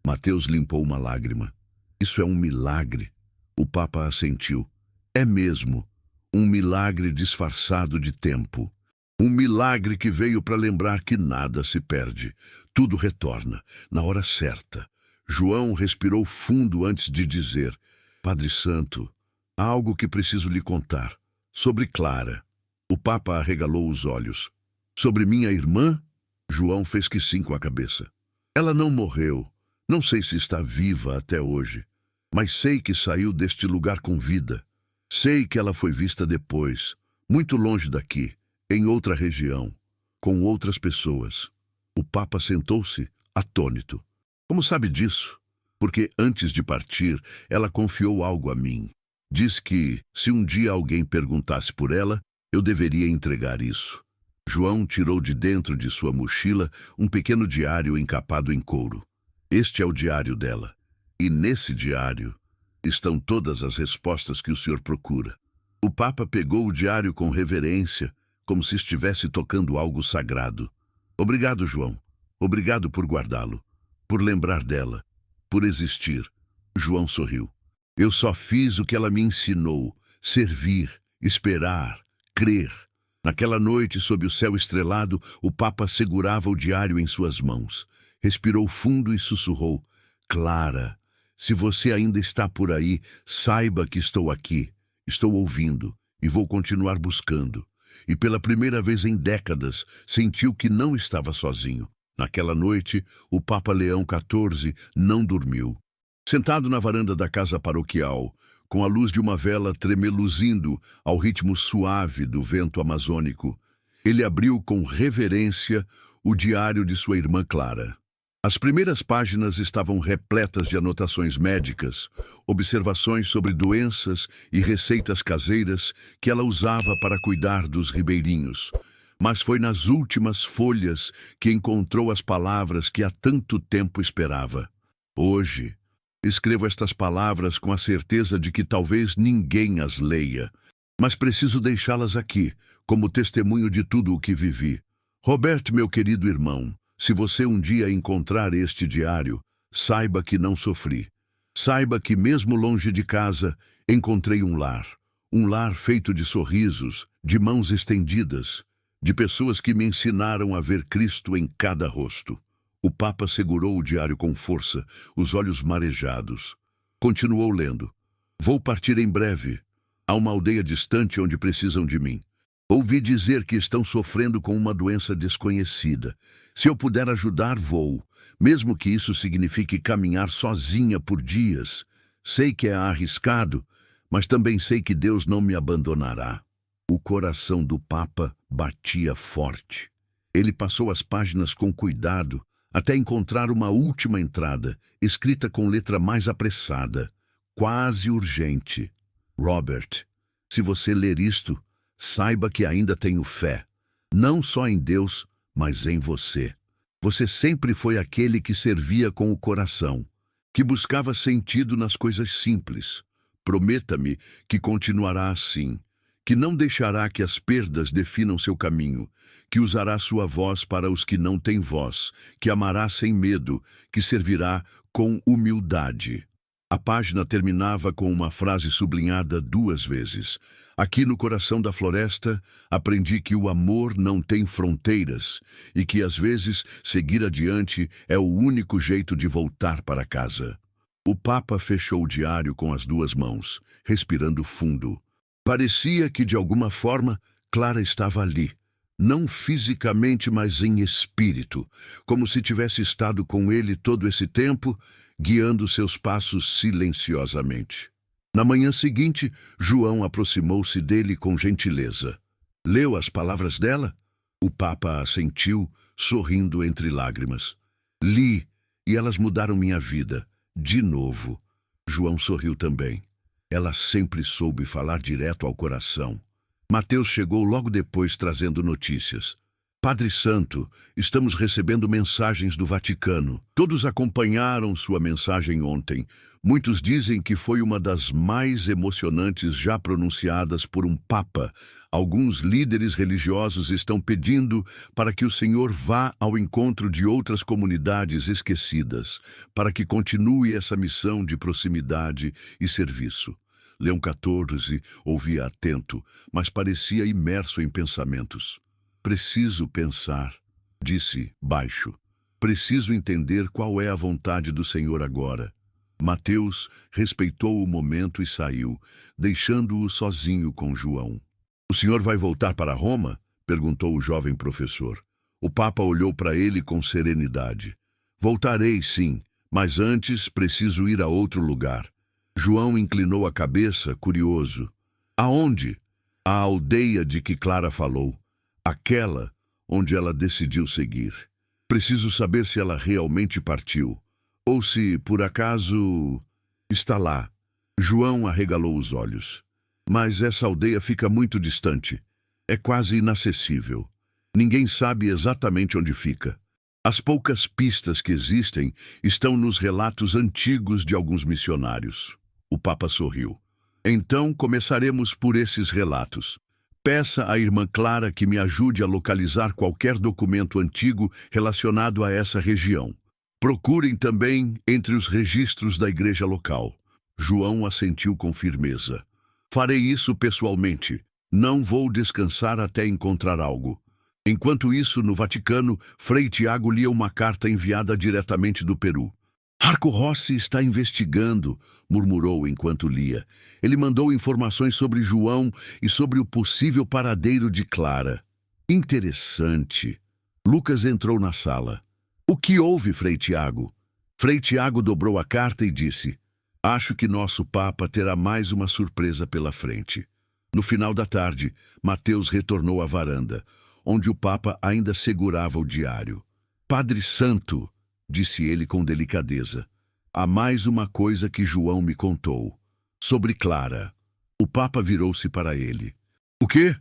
Mateus limpou uma lágrima. Isso é um milagre. O Papa assentiu. É mesmo. Um milagre disfarçado de tempo. Um milagre que veio para lembrar que nada se perde. Tudo retorna, na hora certa. João respirou fundo antes de dizer, Padre Santo, há algo que preciso lhe contar. Sobre Clara. O Papa arregalou os olhos. Sobre minha irmã? João fez que sim com a cabeça. Ela não morreu. Não sei se está viva até hoje. Mas sei que saiu deste lugar com vida. Sei que ela foi vista depois, muito longe daqui, em outra região, com outras pessoas. O Papa sentou-se, atônito. Como sabe disso? Porque antes de partir, ela confiou algo a mim. Diz que, se um dia alguém perguntasse por ela, eu deveria entregar isso. João tirou de dentro de sua mochila um pequeno diário encapado em couro. Este é o diário dela. E nesse diário estão todas as respostas que o senhor procura. O Papa pegou o diário com reverência, como se estivesse tocando algo sagrado. Obrigado, João. Obrigado por guardá-lo, por lembrar dela, por existir. João sorriu. Eu só fiz o que ela me ensinou, servir, esperar, crer. Naquela noite, sob o céu estrelado, o Papa segurava o diário em suas mãos. Respirou fundo e sussurrou, Clara, se você ainda está por aí, saiba que estou aqui, estou ouvindo e vou continuar buscando. E pela primeira vez em décadas, sentiu que não estava sozinho. Naquela noite, o Papa Leão XIV não dormiu. Sentado na varanda da casa paroquial, com a luz de uma vela tremeluzindo ao ritmo suave do vento amazônico, ele abriu com reverência o diário de sua irmã Clara. As primeiras páginas estavam repletas de anotações médicas, observações sobre doenças e receitas caseiras que ela usava para cuidar dos ribeirinhos. Mas foi nas últimas folhas que encontrou as palavras que há tanto tempo esperava. Hoje, escrevo estas palavras com a certeza de que talvez ninguém as leia, mas preciso deixá-las aqui, como testemunho de tudo o que vivi. Robert, meu querido irmão, se você um dia encontrar este diário, saiba que não sofri. Saiba que, mesmo longe de casa, encontrei um lar feito de sorrisos, de mãos estendidas, de pessoas que me ensinaram a ver Cristo em cada rosto. O Papa segurou o diário com força, os olhos marejados. Continuou lendo. Vou partir em breve. Há uma aldeia distante onde precisam de mim. Ouvi dizer que estão sofrendo com uma doença desconhecida. Se eu puder ajudar, vou, mesmo que isso signifique caminhar sozinha por dias. Sei que é arriscado, mas também sei que Deus não me abandonará. O coração do Papa batia forte. Ele passou as páginas com cuidado, até encontrar uma última entrada, escrita com letra mais apressada, quase urgente. Robert, se você ler isto, saiba que ainda tenho fé, não só em Deus, mas em você. Você sempre foi aquele que servia com o coração, que buscava sentido nas coisas simples. Prometa-me que continuará assim, que não deixará que as perdas definam seu caminho, que usará sua voz para os que não têm voz, que amará sem medo, que servirá com humildade. A página terminava com uma frase sublinhada 2 vezes. Aqui no coração da floresta, aprendi que o amor não tem fronteiras e que, às vezes, seguir adiante é o único jeito de voltar para casa. O Papa fechou o diário com as duas mãos, respirando fundo. Parecia que, de alguma forma, Clara estava ali. Não fisicamente, mas em espírito, como se tivesse estado com ele todo esse tempo, guiando seus passos silenciosamente. Na manhã seguinte, João aproximou-se dele com gentileza. Leu as palavras dela? O Papa assentiu, sorrindo entre lágrimas. Li, e elas mudaram minha vida. De novo. João sorriu também. Ela sempre soube falar direto ao coração. Mateus chegou logo depois trazendo notícias. Padre Santo, estamos recebendo mensagens do Vaticano. Todos acompanharam sua mensagem ontem. Muitos dizem que foi uma das mais emocionantes já pronunciadas por um Papa. Alguns líderes religiosos estão pedindo para que o Senhor vá ao encontro de outras comunidades esquecidas, para que continue essa missão de proximidade e serviço. Leão XIV ouvia atento, mas parecia imerso em pensamentos. Preciso pensar, disse baixo. Preciso entender qual é a vontade do Senhor agora. Mateus respeitou o momento e saiu, deixando-o sozinho com João. O senhor vai voltar para Roma? Perguntou o jovem professor. O Papa olhou para ele com serenidade. Voltarei, sim, mas antes preciso ir a outro lugar. João inclinou a cabeça, curioso. Aonde? A aldeia de que Clara falou. Aquela onde ela decidiu seguir. Preciso saber se ela realmente partiu, ou se, por acaso, está lá. João arregalou os olhos. Mas essa aldeia fica muito distante. É quase inacessível. Ninguém sabe exatamente onde fica. As poucas pistas que existem estão nos relatos antigos de alguns missionários. O Papa sorriu. Então começaremos por esses relatos. Peça à irmã Clara que me ajude a localizar qualquer documento antigo relacionado a essa região. Procurem também entre os registros da igreja local. João assentiu com firmeza. Farei isso pessoalmente. Não vou descansar até encontrar algo. Enquanto isso, no Vaticano, Frei Tiago lia uma carta enviada diretamente do Peru. Arco Rossi está investigando, murmurou enquanto lia. Ele mandou informações sobre João e sobre o possível paradeiro de Clara. Interessante. Lucas entrou na sala. O que houve, Frei Tiago? Frei Tiago dobrou a carta e disse: Acho que nosso Papa terá mais uma surpresa pela frente. No final da tarde, Mateus retornou à varanda, onde o Papa ainda segurava o diário. Padre Santo, disse ele com delicadeza, há mais uma coisa que João me contou. Sobre Clara. O Papa virou-se para ele. O quê?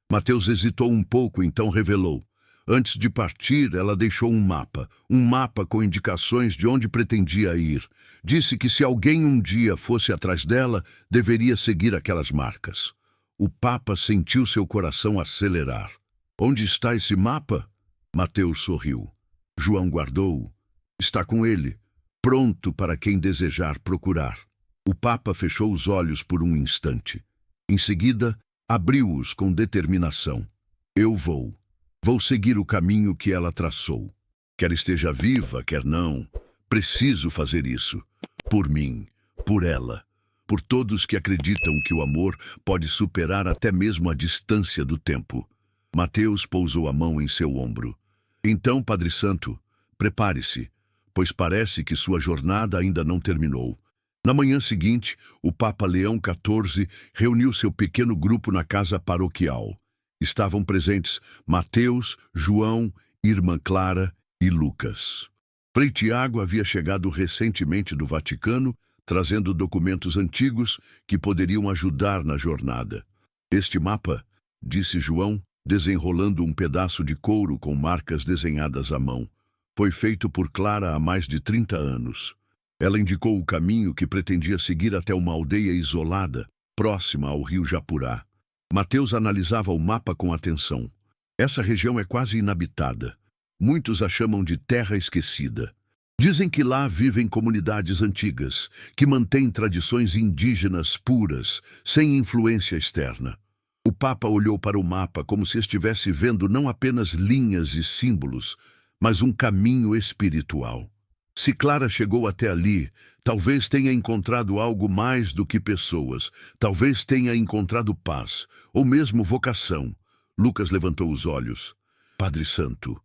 Mateus hesitou um pouco, então revelou. Antes de partir, ela deixou um mapa com indicações de onde pretendia ir. Disse que se alguém um dia fosse atrás dela, deveria seguir aquelas marcas. O Papa sentiu seu coração acelerar. Onde está esse mapa? Mateus sorriu. João guardou-o. Está com ele, pronto para quem desejar procurar. O Papa fechou os olhos por um instante. Em seguida, abriu-os com determinação. Eu vou. Vou seguir o caminho que ela traçou. Quer esteja viva, quer não. Preciso fazer isso. Por mim, por ela, por todos que acreditam que o amor pode superar até mesmo a distância do tempo. Mateus pousou a mão em seu ombro. Então, Padre Santo, prepare-se, pois parece que sua jornada ainda não terminou. Na manhã seguinte, o Papa Leão XIV reuniu seu pequeno grupo na casa paroquial. Estavam presentes Mateus, João, irmã Clara e Lucas. Frei Tiago havia chegado recentemente do Vaticano, trazendo documentos antigos que poderiam ajudar na jornada. Este mapa, disse João, desenrolando um pedaço de couro com marcas desenhadas à mão, foi feito por Clara há mais de 30 anos. Ela indicou o caminho que pretendia seguir até uma aldeia isolada, próxima ao rio Japurá. Mateus analisava o mapa com atenção. Essa região é quase inabitada. Muitos a chamam de terra esquecida. Dizem que lá vivem comunidades antigas, que mantêm tradições indígenas puras, sem influência externa. O Papa olhou para o mapa como se estivesse vendo não apenas linhas e símbolos, mas um caminho espiritual. Se Clara chegou até ali, talvez tenha encontrado algo mais do que pessoas. Talvez tenha encontrado paz, ou mesmo vocação. Lucas levantou os olhos. Padre Santo,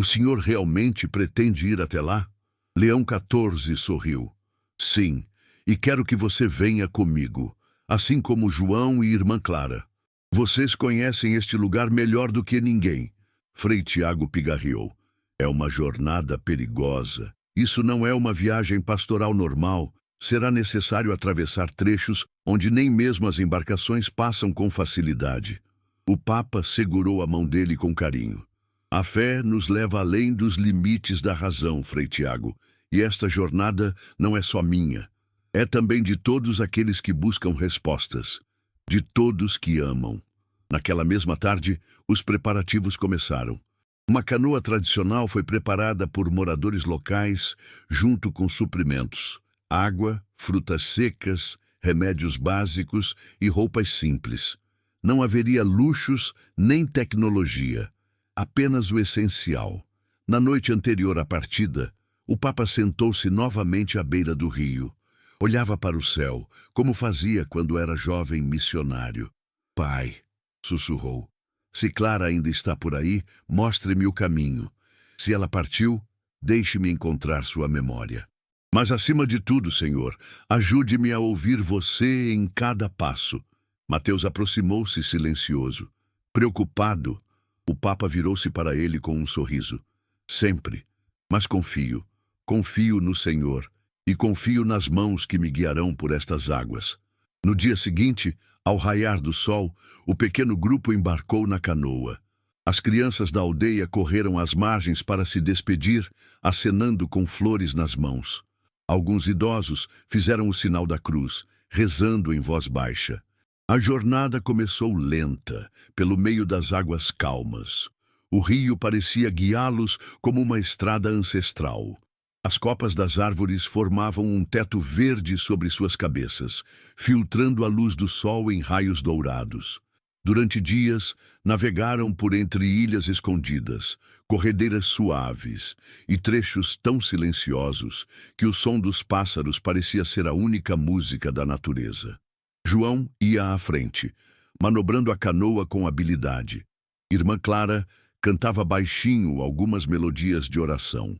o senhor realmente pretende ir até lá? Leão XIV sorriu. Sim, e quero que você venha comigo, assim como João e irmã Clara. Vocês conhecem este lugar melhor do que ninguém. Frei Tiago pigarreou. É uma jornada perigosa. Isso não é uma viagem pastoral normal. Será necessário atravessar trechos onde nem mesmo as embarcações passam com facilidade. O Papa segurou a mão dele com carinho. A fé nos leva além dos limites da razão, Frei Tiago, e esta jornada não é só minha. É também de todos aqueles que buscam respostas, de todos que amam. Naquela mesma tarde, os preparativos começaram. Uma canoa tradicional foi preparada por moradores locais, junto com suprimentos: água, frutas secas, remédios básicos e roupas simples. Não haveria luxos nem tecnologia, apenas o essencial. Na noite anterior à partida, o Papa sentou-se novamente à beira do rio. Olhava para o céu, como fazia quando era jovem missionário. Pai, sussurrou, se Clara ainda está por aí, mostre-me o caminho. Se ela partiu, deixe-me encontrar sua memória. Mas acima de tudo, Senhor, ajude-me a ouvir você em cada passo. Mateus aproximou-se silencioso. Preocupado, o Papa virou-se para ele com um sorriso. Sempre, mas confio no Senhor e confio nas mãos que me guiarão por estas águas. No dia seguinte, ao raiar do sol, o pequeno grupo embarcou na canoa. As crianças da aldeia correram às margens para se despedir, acenando com flores nas mãos. Alguns idosos fizeram o sinal da cruz, rezando em voz baixa. A jornada começou lenta, pelo meio das águas calmas. O rio parecia guiá-los como uma estrada ancestral. As copas das árvores formavam um teto verde sobre suas cabeças, filtrando a luz do sol em raios dourados. Durante dias, navegaram por entre ilhas escondidas, corredeiras suaves e trechos tão silenciosos que o som dos pássaros parecia ser a única música da natureza. João ia à frente, manobrando a canoa com habilidade. Irmã Clara cantava baixinho algumas melodias de oração.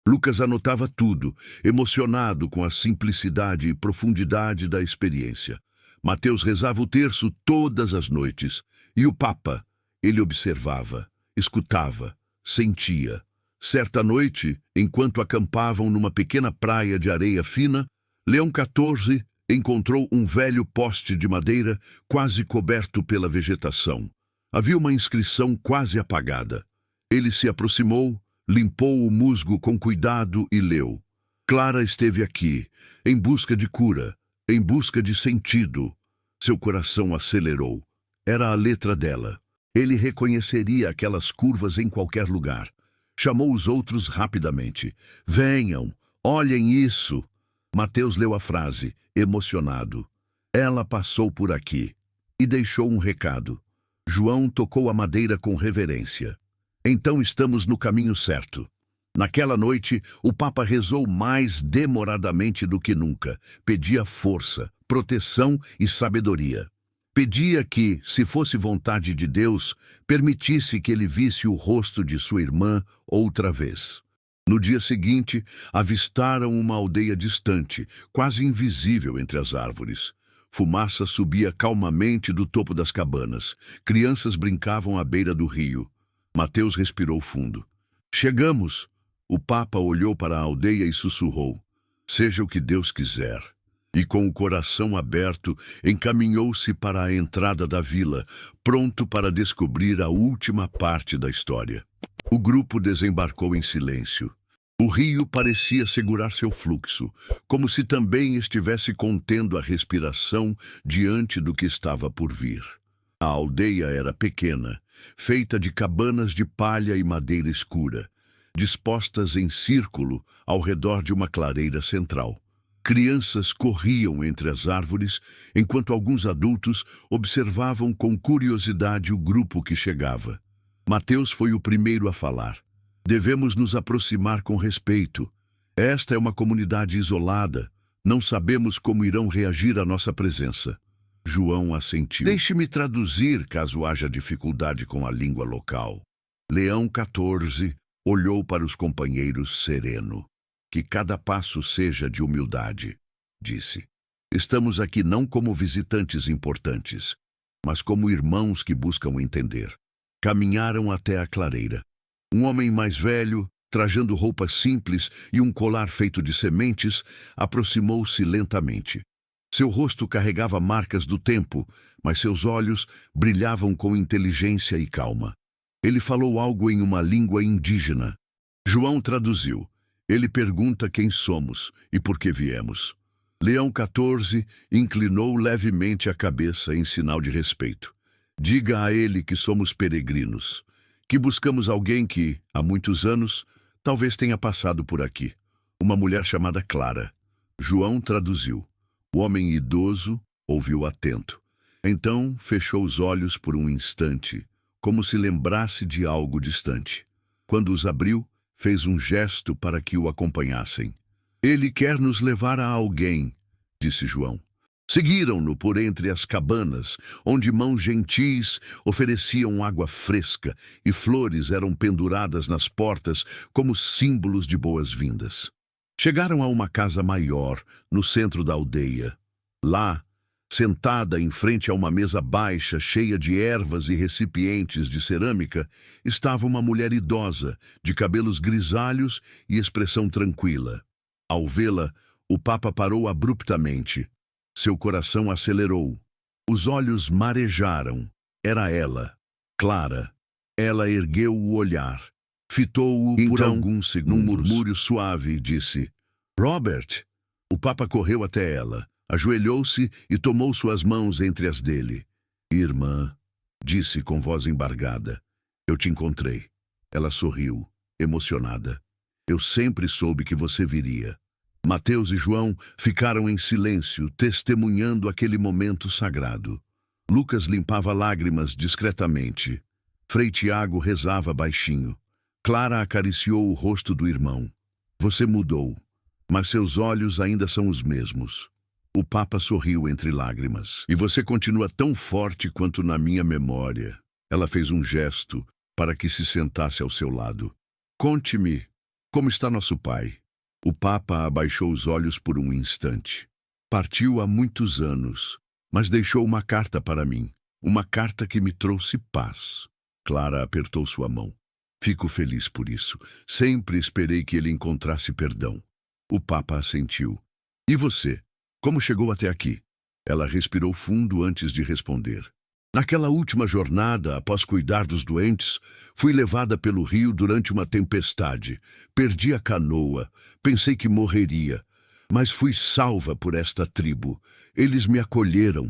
Lucas anotava tudo, emocionado com a simplicidade e profundidade da experiência. Mateus rezava o terço todas as noites, e o Papa, ele observava, escutava, sentia. Certa noite, enquanto acampavam numa pequena praia de areia fina, Leão XIV encontrou um velho poste de madeira quase coberto pela vegetação. Havia uma inscrição quase apagada. Ele se aproximou, limpou o musgo com cuidado e leu. Clara esteve aqui, em busca de cura, em busca de sentido. Seu coração acelerou. Era a letra dela. Ele reconheceria aquelas curvas em qualquer lugar. Chamou os outros rapidamente. Venham, olhem isso. Mateus leu a frase, emocionado. Ela passou por aqui. E deixou um recado. João tocou a madeira com reverência. Então estamos no caminho certo. Naquela noite, o Papa rezou mais demoradamente do que nunca. Pedia força, proteção e sabedoria. Pedia que, se fosse vontade de Deus, permitisse que ele visse o rosto de sua irmã outra vez. No dia seguinte, avistaram uma aldeia distante, quase invisível entre as árvores. Fumaça subia calmamente do topo das cabanas. Crianças brincavam à beira do rio. Mateus respirou fundo. Chegamos! O Papa olhou para a aldeia e sussurrou. Seja o que Deus quiser. E com o coração aberto, encaminhou-se para a entrada da vila, pronto para descobrir a última parte da história. O grupo desembarcou em silêncio. O rio parecia segurar seu fluxo, como se também estivesse contendo a respiração diante do que estava por vir. A aldeia era pequena, feita de cabanas de palha e madeira escura, dispostas em círculo ao redor de uma clareira central. Crianças corriam entre as árvores, enquanto alguns adultos observavam com curiosidade o grupo que chegava. Mateus foi o primeiro a falar. Devemos nos aproximar com respeito. Esta é uma comunidade isolada. Não sabemos como irão reagir à nossa presença. João assentiu. Deixe-me traduzir caso haja dificuldade com a língua local. Leão 14 olhou para os companheiros sereno. Que cada passo seja de humildade, disse. Estamos aqui não como visitantes importantes, mas como irmãos que buscam entender. Caminharam até a clareira. Um homem mais velho, trajando roupas simples e um colar feito de sementes, aproximou-se lentamente. Seu rosto carregava marcas do tempo, mas seus olhos brilhavam com inteligência e calma. Ele falou algo em uma língua indígena. João traduziu. Ele pergunta quem somos e por que viemos. Leão 14 inclinou levemente a cabeça em sinal de respeito. Diga a ele que somos peregrinos, que buscamos alguém que, há muitos anos, talvez tenha passado por aqui. Uma mulher chamada Clara. João traduziu. O homem idoso ouviu atento. Então fechou os olhos por um instante, como se lembrasse de algo distante. Quando os abriu, fez um gesto para que o acompanhassem. Ele quer nos levar a alguém, disse João. Seguiram-no por entre as cabanas, onde mãos gentis ofereciam água fresca e flores eram penduradas nas portas como símbolos de boas-vindas. Chegaram a uma casa maior, no centro da aldeia. Lá, sentada em frente a uma mesa baixa, cheia de ervas e recipientes de cerâmica, estava uma mulher idosa, de cabelos grisalhos e expressão tranquila. Ao vê-la, o Papa parou abruptamente. Seu coração acelerou. Os olhos marejaram. Era ela, Clara. Ela ergueu o olhar. Fitou-o por alguns segundos. Num murmúrio suave, disse: Robert! O Papa correu até ela, ajoelhou-se e tomou suas mãos entre as dele. Irmã, disse com voz embargada, eu te encontrei. Ela sorriu, emocionada. Eu sempre soube que você viria. Mateus e João ficaram em silêncio, testemunhando aquele momento sagrado. Lucas limpava lágrimas discretamente. Frei Tiago rezava baixinho. Clara acariciou o rosto do irmão. Você mudou, mas seus olhos ainda são os mesmos. O Papa sorriu entre lágrimas. E você continua tão forte quanto na minha memória. Ela fez um gesto para que se sentasse ao seu lado. Conte-me, como está nosso pai? O Papa abaixou os olhos por um instante. Partiu há muitos anos, mas deixou uma carta para mim. Uma carta que me trouxe paz. Clara apertou sua mão. Fico feliz por isso. Sempre esperei que ele encontrasse perdão. O Papa assentiu. E você? Como chegou até aqui? Ela respirou fundo antes de responder. Naquela última jornada, após cuidar dos doentes, fui levada pelo rio durante uma tempestade. Perdi a canoa. Pensei que morreria. Mas fui salva por esta tribo. Eles me acolheram.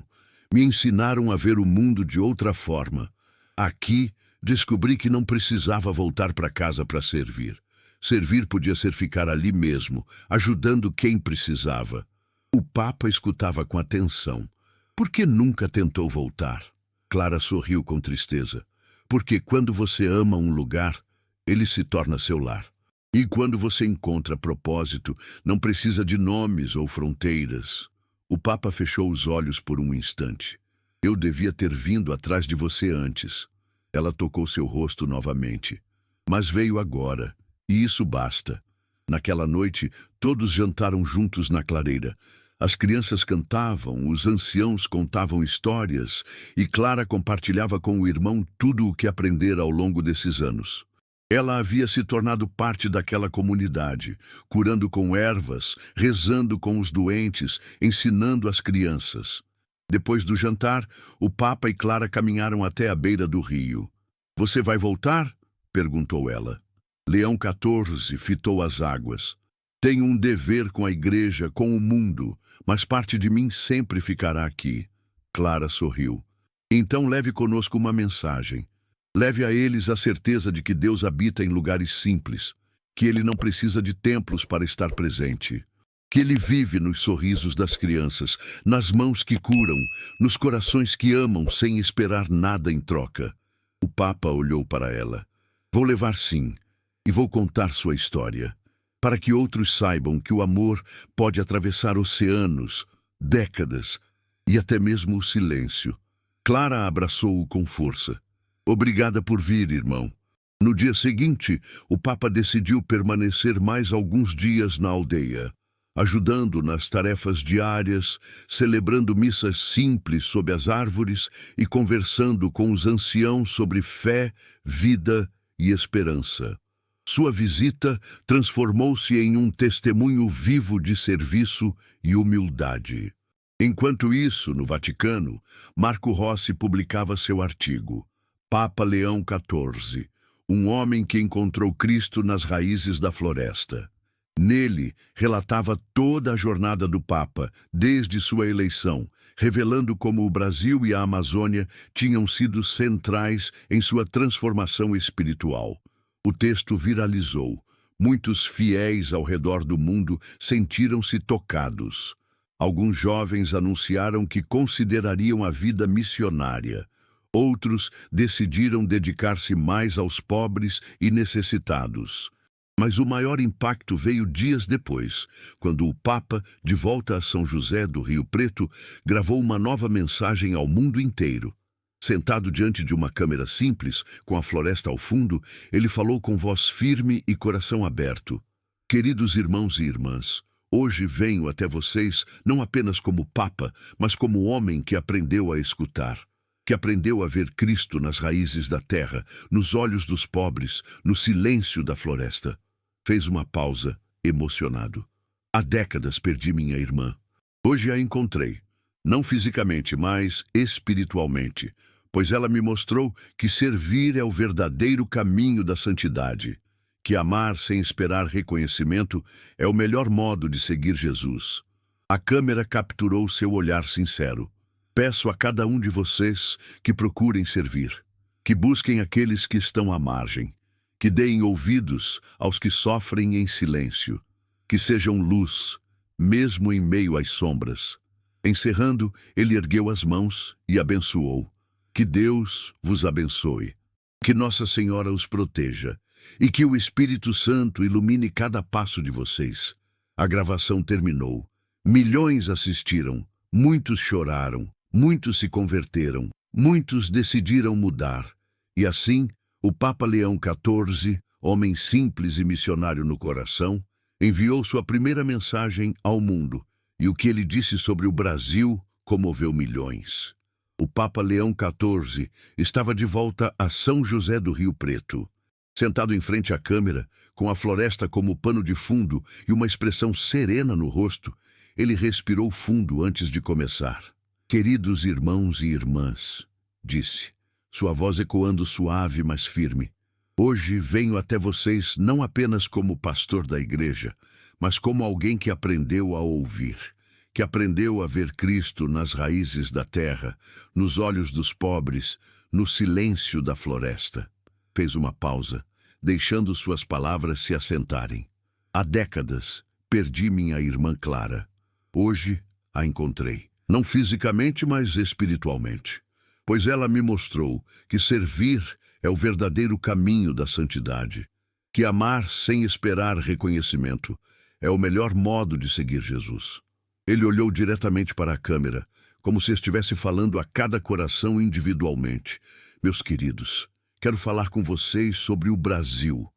Me ensinaram a ver o mundo de outra forma. Aqui, descobri que não precisava voltar para casa para servir. Servir podia ser ficar ali mesmo, ajudando quem precisava. O Papa escutava com atenção. Por que nunca tentou voltar? Clara sorriu com tristeza. Porque quando você ama um lugar, ele se torna seu lar. E quando você encontra propósito, não precisa de nomes ou fronteiras. O Papa fechou os olhos por um instante. Eu devia ter vindo atrás de você antes. Ela tocou seu rosto novamente. Mas veio agora, e isso basta. Naquela noite, todos jantaram juntos na clareira. As crianças cantavam, os anciãos contavam histórias e Clara compartilhava com o irmão tudo o que aprendera ao longo desses anos. Ela havia se tornado parte daquela comunidade, curando com ervas, rezando com os doentes, ensinando as crianças. Depois do jantar, o Papa e Clara caminharam até a beira do rio. Você vai voltar? Perguntou ela. Leão 14 fitou as águas. Tenho um dever com a igreja, com o mundo, mas parte de mim sempre ficará aqui. Clara sorriu. Então leve conosco uma mensagem. Leve a eles a certeza de que Deus habita em lugares simples, que Ele não precisa de templos para estar presente, que Ele vive nos sorrisos das crianças, nas mãos que curam, nos corações que amam sem esperar nada em troca. O Papa olhou para ela. Vou levar sim, e vou contar sua história. para que outros saibam que o amor pode atravessar oceanos, décadas e até mesmo o silêncio. Clara abraçou-o com força. Obrigada por vir, irmão. No dia seguinte, o Papa decidiu permanecer mais alguns dias na aldeia, ajudando nas tarefas diárias, celebrando missas simples sob as árvores e conversando com os anciãos sobre fé, vida e esperança. Sua visita transformou-se em um testemunho vivo de serviço e humildade. Enquanto isso, no Vaticano, Marco Rossi publicava seu artigo, Papa Leão XIV, um homem que encontrou Cristo nas raízes da floresta. Nele, relatava toda a jornada do Papa, desde sua eleição, revelando como o Brasil e a Amazônia tinham sido centrais em sua transformação espiritual. O texto viralizou. Muitos fiéis ao redor do mundo sentiram-se tocados. Alguns jovens anunciaram que considerariam a vida missionária. Outros decidiram dedicar-se mais aos pobres e necessitados. Mas o maior impacto veio dias depois, quando o Papa, de volta a São José do Rio Preto, gravou uma nova mensagem ao mundo inteiro. Sentado diante de uma câmera simples, com a floresta ao fundo, ele falou com voz firme e coração aberto. Queridos irmãos e irmãs, hoje venho até vocês não apenas como Papa, mas como homem que aprendeu a escutar, que aprendeu a ver Cristo nas raízes da terra, nos olhos dos pobres, no silêncio da floresta. Fez uma pausa, emocionado. Há décadas perdi minha irmã. Hoje a encontrei, não fisicamente, mas espiritualmente, pois ela me mostrou que servir é o verdadeiro caminho da santidade, que amar sem esperar reconhecimento é o melhor modo de seguir Jesus. A câmera capturou seu olhar sincero. Peço a cada um de vocês que procurem servir, que busquem aqueles que estão à margem, que deem ouvidos aos que sofrem em silêncio, que sejam luz, mesmo em meio às sombras. Encerrando, ele ergueu as mãos e abençoou. Que Deus vos abençoe, que Nossa Senhora os proteja e que o Espírito Santo ilumine cada passo de vocês. A gravação terminou. Milhões assistiram, muitos choraram, muitos se converteram, muitos decidiram mudar. E assim, o Papa Leão XIV, homem simples e missionário no coração, enviou sua primeira mensagem ao mundo, e o que ele disse sobre o Brasil comoveu milhões. O Papa Leão XIV estava de volta a São José do Rio Preto. Sentado em frente à câmera, com a floresta como pano de fundo e uma expressão serena no rosto, ele respirou fundo antes de começar. Queridos irmãos e irmãs, disse, sua voz ecoando suave, mas firme. Hoje venho até vocês não apenas como pastor da igreja, mas como alguém que aprendeu a ouvir, que aprendeu a ver Cristo nas raízes da terra, nos olhos dos pobres, no silêncio da floresta. Fez uma pausa, deixando suas palavras se assentarem. Há décadas, perdi minha irmã Clara. Hoje, a encontrei. Não fisicamente, mas espiritualmente. Pois ela me mostrou que servir é o verdadeiro caminho da santidade, que amar sem esperar reconhecimento é o melhor modo de seguir Jesus. Ele olhou diretamente para a câmera, como se estivesse falando a cada coração individualmente. Meus queridos, quero falar com vocês sobre o Brasil,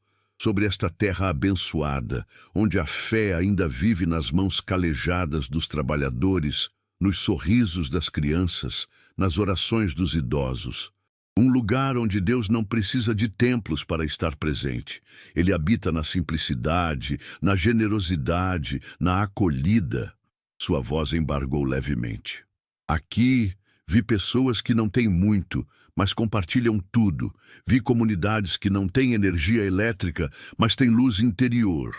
sobre esta terra abençoada, onde a fé ainda vive nas mãos calejadas dos trabalhadores, nos sorrisos das crianças, nas orações dos idosos. Um lugar onde Deus não precisa de templos para estar presente. Ele habita na simplicidade, na generosidade, na acolhida. Sua voz embargou levemente. Aqui vi pessoas que não têm muito, mas compartilham tudo. Vi comunidades que não têm energia elétrica, mas têm luz interior.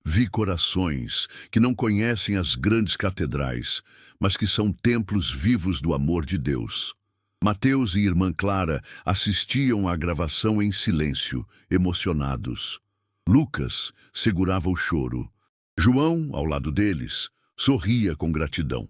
Vi corações que não conhecem as grandes catedrais, mas que são templos vivos do amor de Deus. Mateus e irmã Clara assistiam à gravação em silêncio, emocionados. Lucas segurava o choro. João, ao lado deles, sorria com gratidão.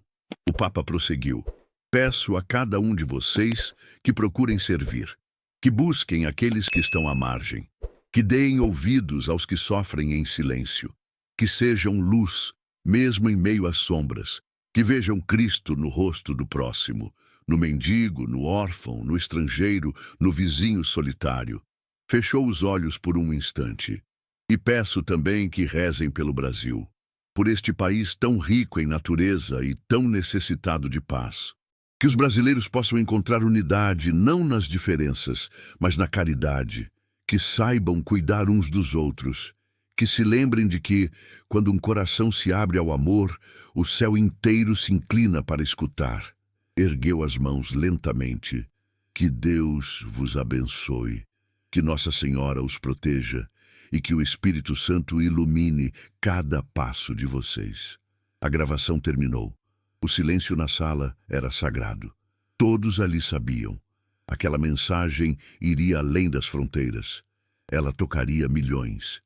O Papa prosseguiu. Peço a cada um de vocês que procurem servir, que busquem aqueles que estão à margem, que deem ouvidos aos que sofrem em silêncio, que sejam luz, mesmo em meio às sombras, que vejam Cristo no rosto do próximo, no mendigo, no órfão, no estrangeiro, no vizinho solitário. Fechou os olhos por um instante. E peço também que rezem pelo Brasil, por este país tão rico em natureza e tão necessitado de paz. Que os brasileiros possam encontrar unidade não nas diferenças, mas na caridade, que saibam cuidar uns dos outros, que se lembrem de que, quando um coração se abre ao amor, o céu inteiro se inclina para escutar. Ergueu as mãos lentamente. Que Deus vos abençoe, que Nossa Senhora os proteja e que o Espírito Santo ilumine cada passo de vocês. A gravação terminou. O silêncio na sala era sagrado. Todos ali sabiam. Aquela mensagem iria além das fronteiras. Ela tocaria milhões.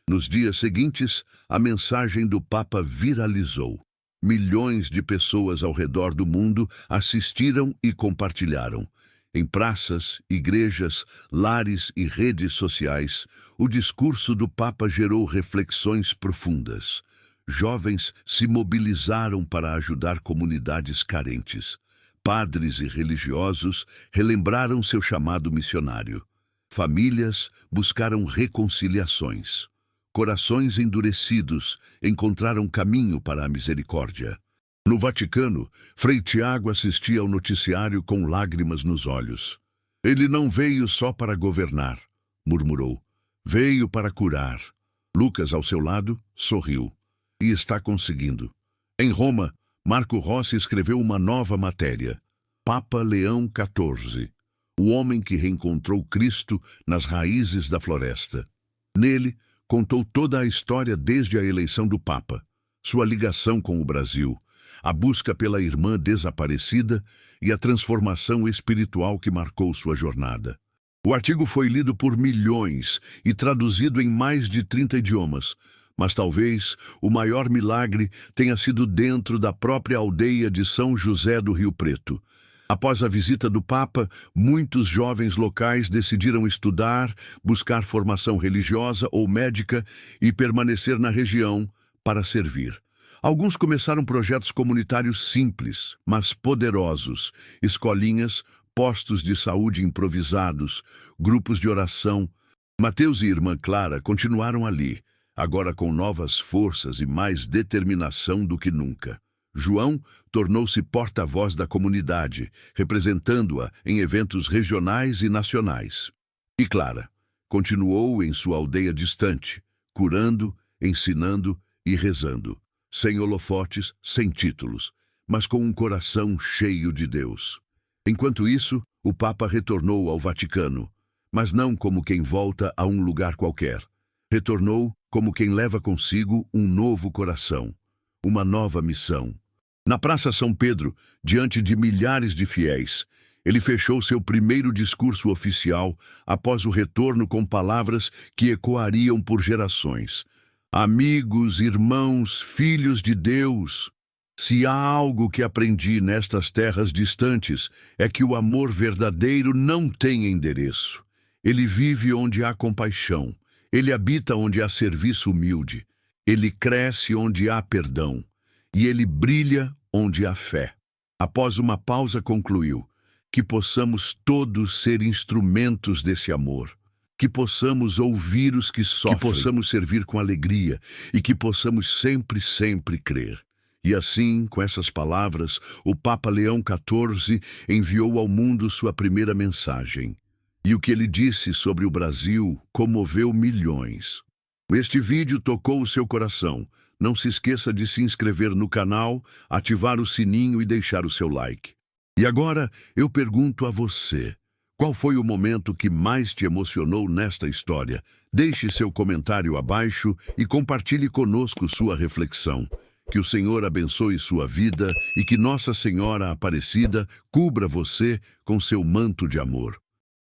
Nos dias seguintes, a mensagem do Papa viralizou. Milhões de pessoas ao redor do mundo assistiram e compartilharam. Em praças, igrejas, lares e redes sociais, o discurso do Papa gerou reflexões profundas. Jovens se mobilizaram para ajudar comunidades carentes. Padres e religiosos relembraram seu chamado missionário. Famílias buscaram reconciliações. Corações endurecidos encontraram caminho para a misericórdia. No Vaticano, Frei Tiago assistia ao noticiário com lágrimas nos olhos. Ele não veio só para governar, murmurou. Veio para curar. Lucas, ao seu lado, sorriu. E está conseguindo. Em Roma, Marco Rossi escreveu uma nova matéria. Papa Leão XIV. O homem que reencontrou Cristo nas raízes da floresta. Nele, contou toda a história desde a eleição do Papa, sua ligação com o Brasil, a busca pela irmã desaparecida e a transformação espiritual que marcou sua jornada. O artigo foi lido por milhões e traduzido em mais de 30 idiomas, mas talvez o maior milagre tenha sido dentro da própria aldeia de São José do Rio Preto. Após a visita do Papa, muitos jovens locais decidiram estudar, buscar formação religiosa ou médica e permanecer na região para servir. Alguns começaram projetos comunitários simples, mas poderosos, escolinhas, postos de saúde improvisados, grupos de oração. Mateus e irmã Clara continuaram ali, agora com novas forças e mais determinação do que nunca. João tornou-se porta-voz da comunidade, representando-a em eventos regionais e nacionais. E Clara continuou em sua aldeia distante, curando, ensinando e rezando, sem holofotes, sem títulos, mas com um coração cheio de Deus. Enquanto isso, o Papa retornou ao Vaticano, mas não como quem volta a um lugar qualquer. Retornou como quem leva consigo um novo coração, uma nova missão. Na Praça São Pedro, diante de milhares de fiéis, ele fechou seu primeiro discurso oficial após o retorno com palavras que ecoariam por gerações. Amigos, irmãos, filhos de Deus, se há algo que aprendi nestas terras distantes, é que o amor verdadeiro não tem endereço. Ele vive onde há compaixão, ele habita onde há serviço humilde, ele cresce onde há perdão, e ele brilha onde há fé. Após uma pausa concluiu, que possamos todos ser instrumentos desse amor, que possamos ouvir os que sofrem, que possamos servir com alegria e que possamos sempre, sempre crer. E assim, com essas palavras, o Papa Leão XIV enviou ao mundo sua primeira mensagem. E o que ele disse sobre o Brasil comoveu milhões. Este vídeo tocou o seu coração. Não se esqueça de se inscrever no canal, ativar o sininho e deixar o seu like. E agora, eu pergunto a você, qual foi o momento que mais te emocionou nesta história? Deixe seu comentário abaixo e compartilhe conosco sua reflexão. Que o Senhor abençoe sua vida e que Nossa Senhora Aparecida cubra você com seu manto de amor.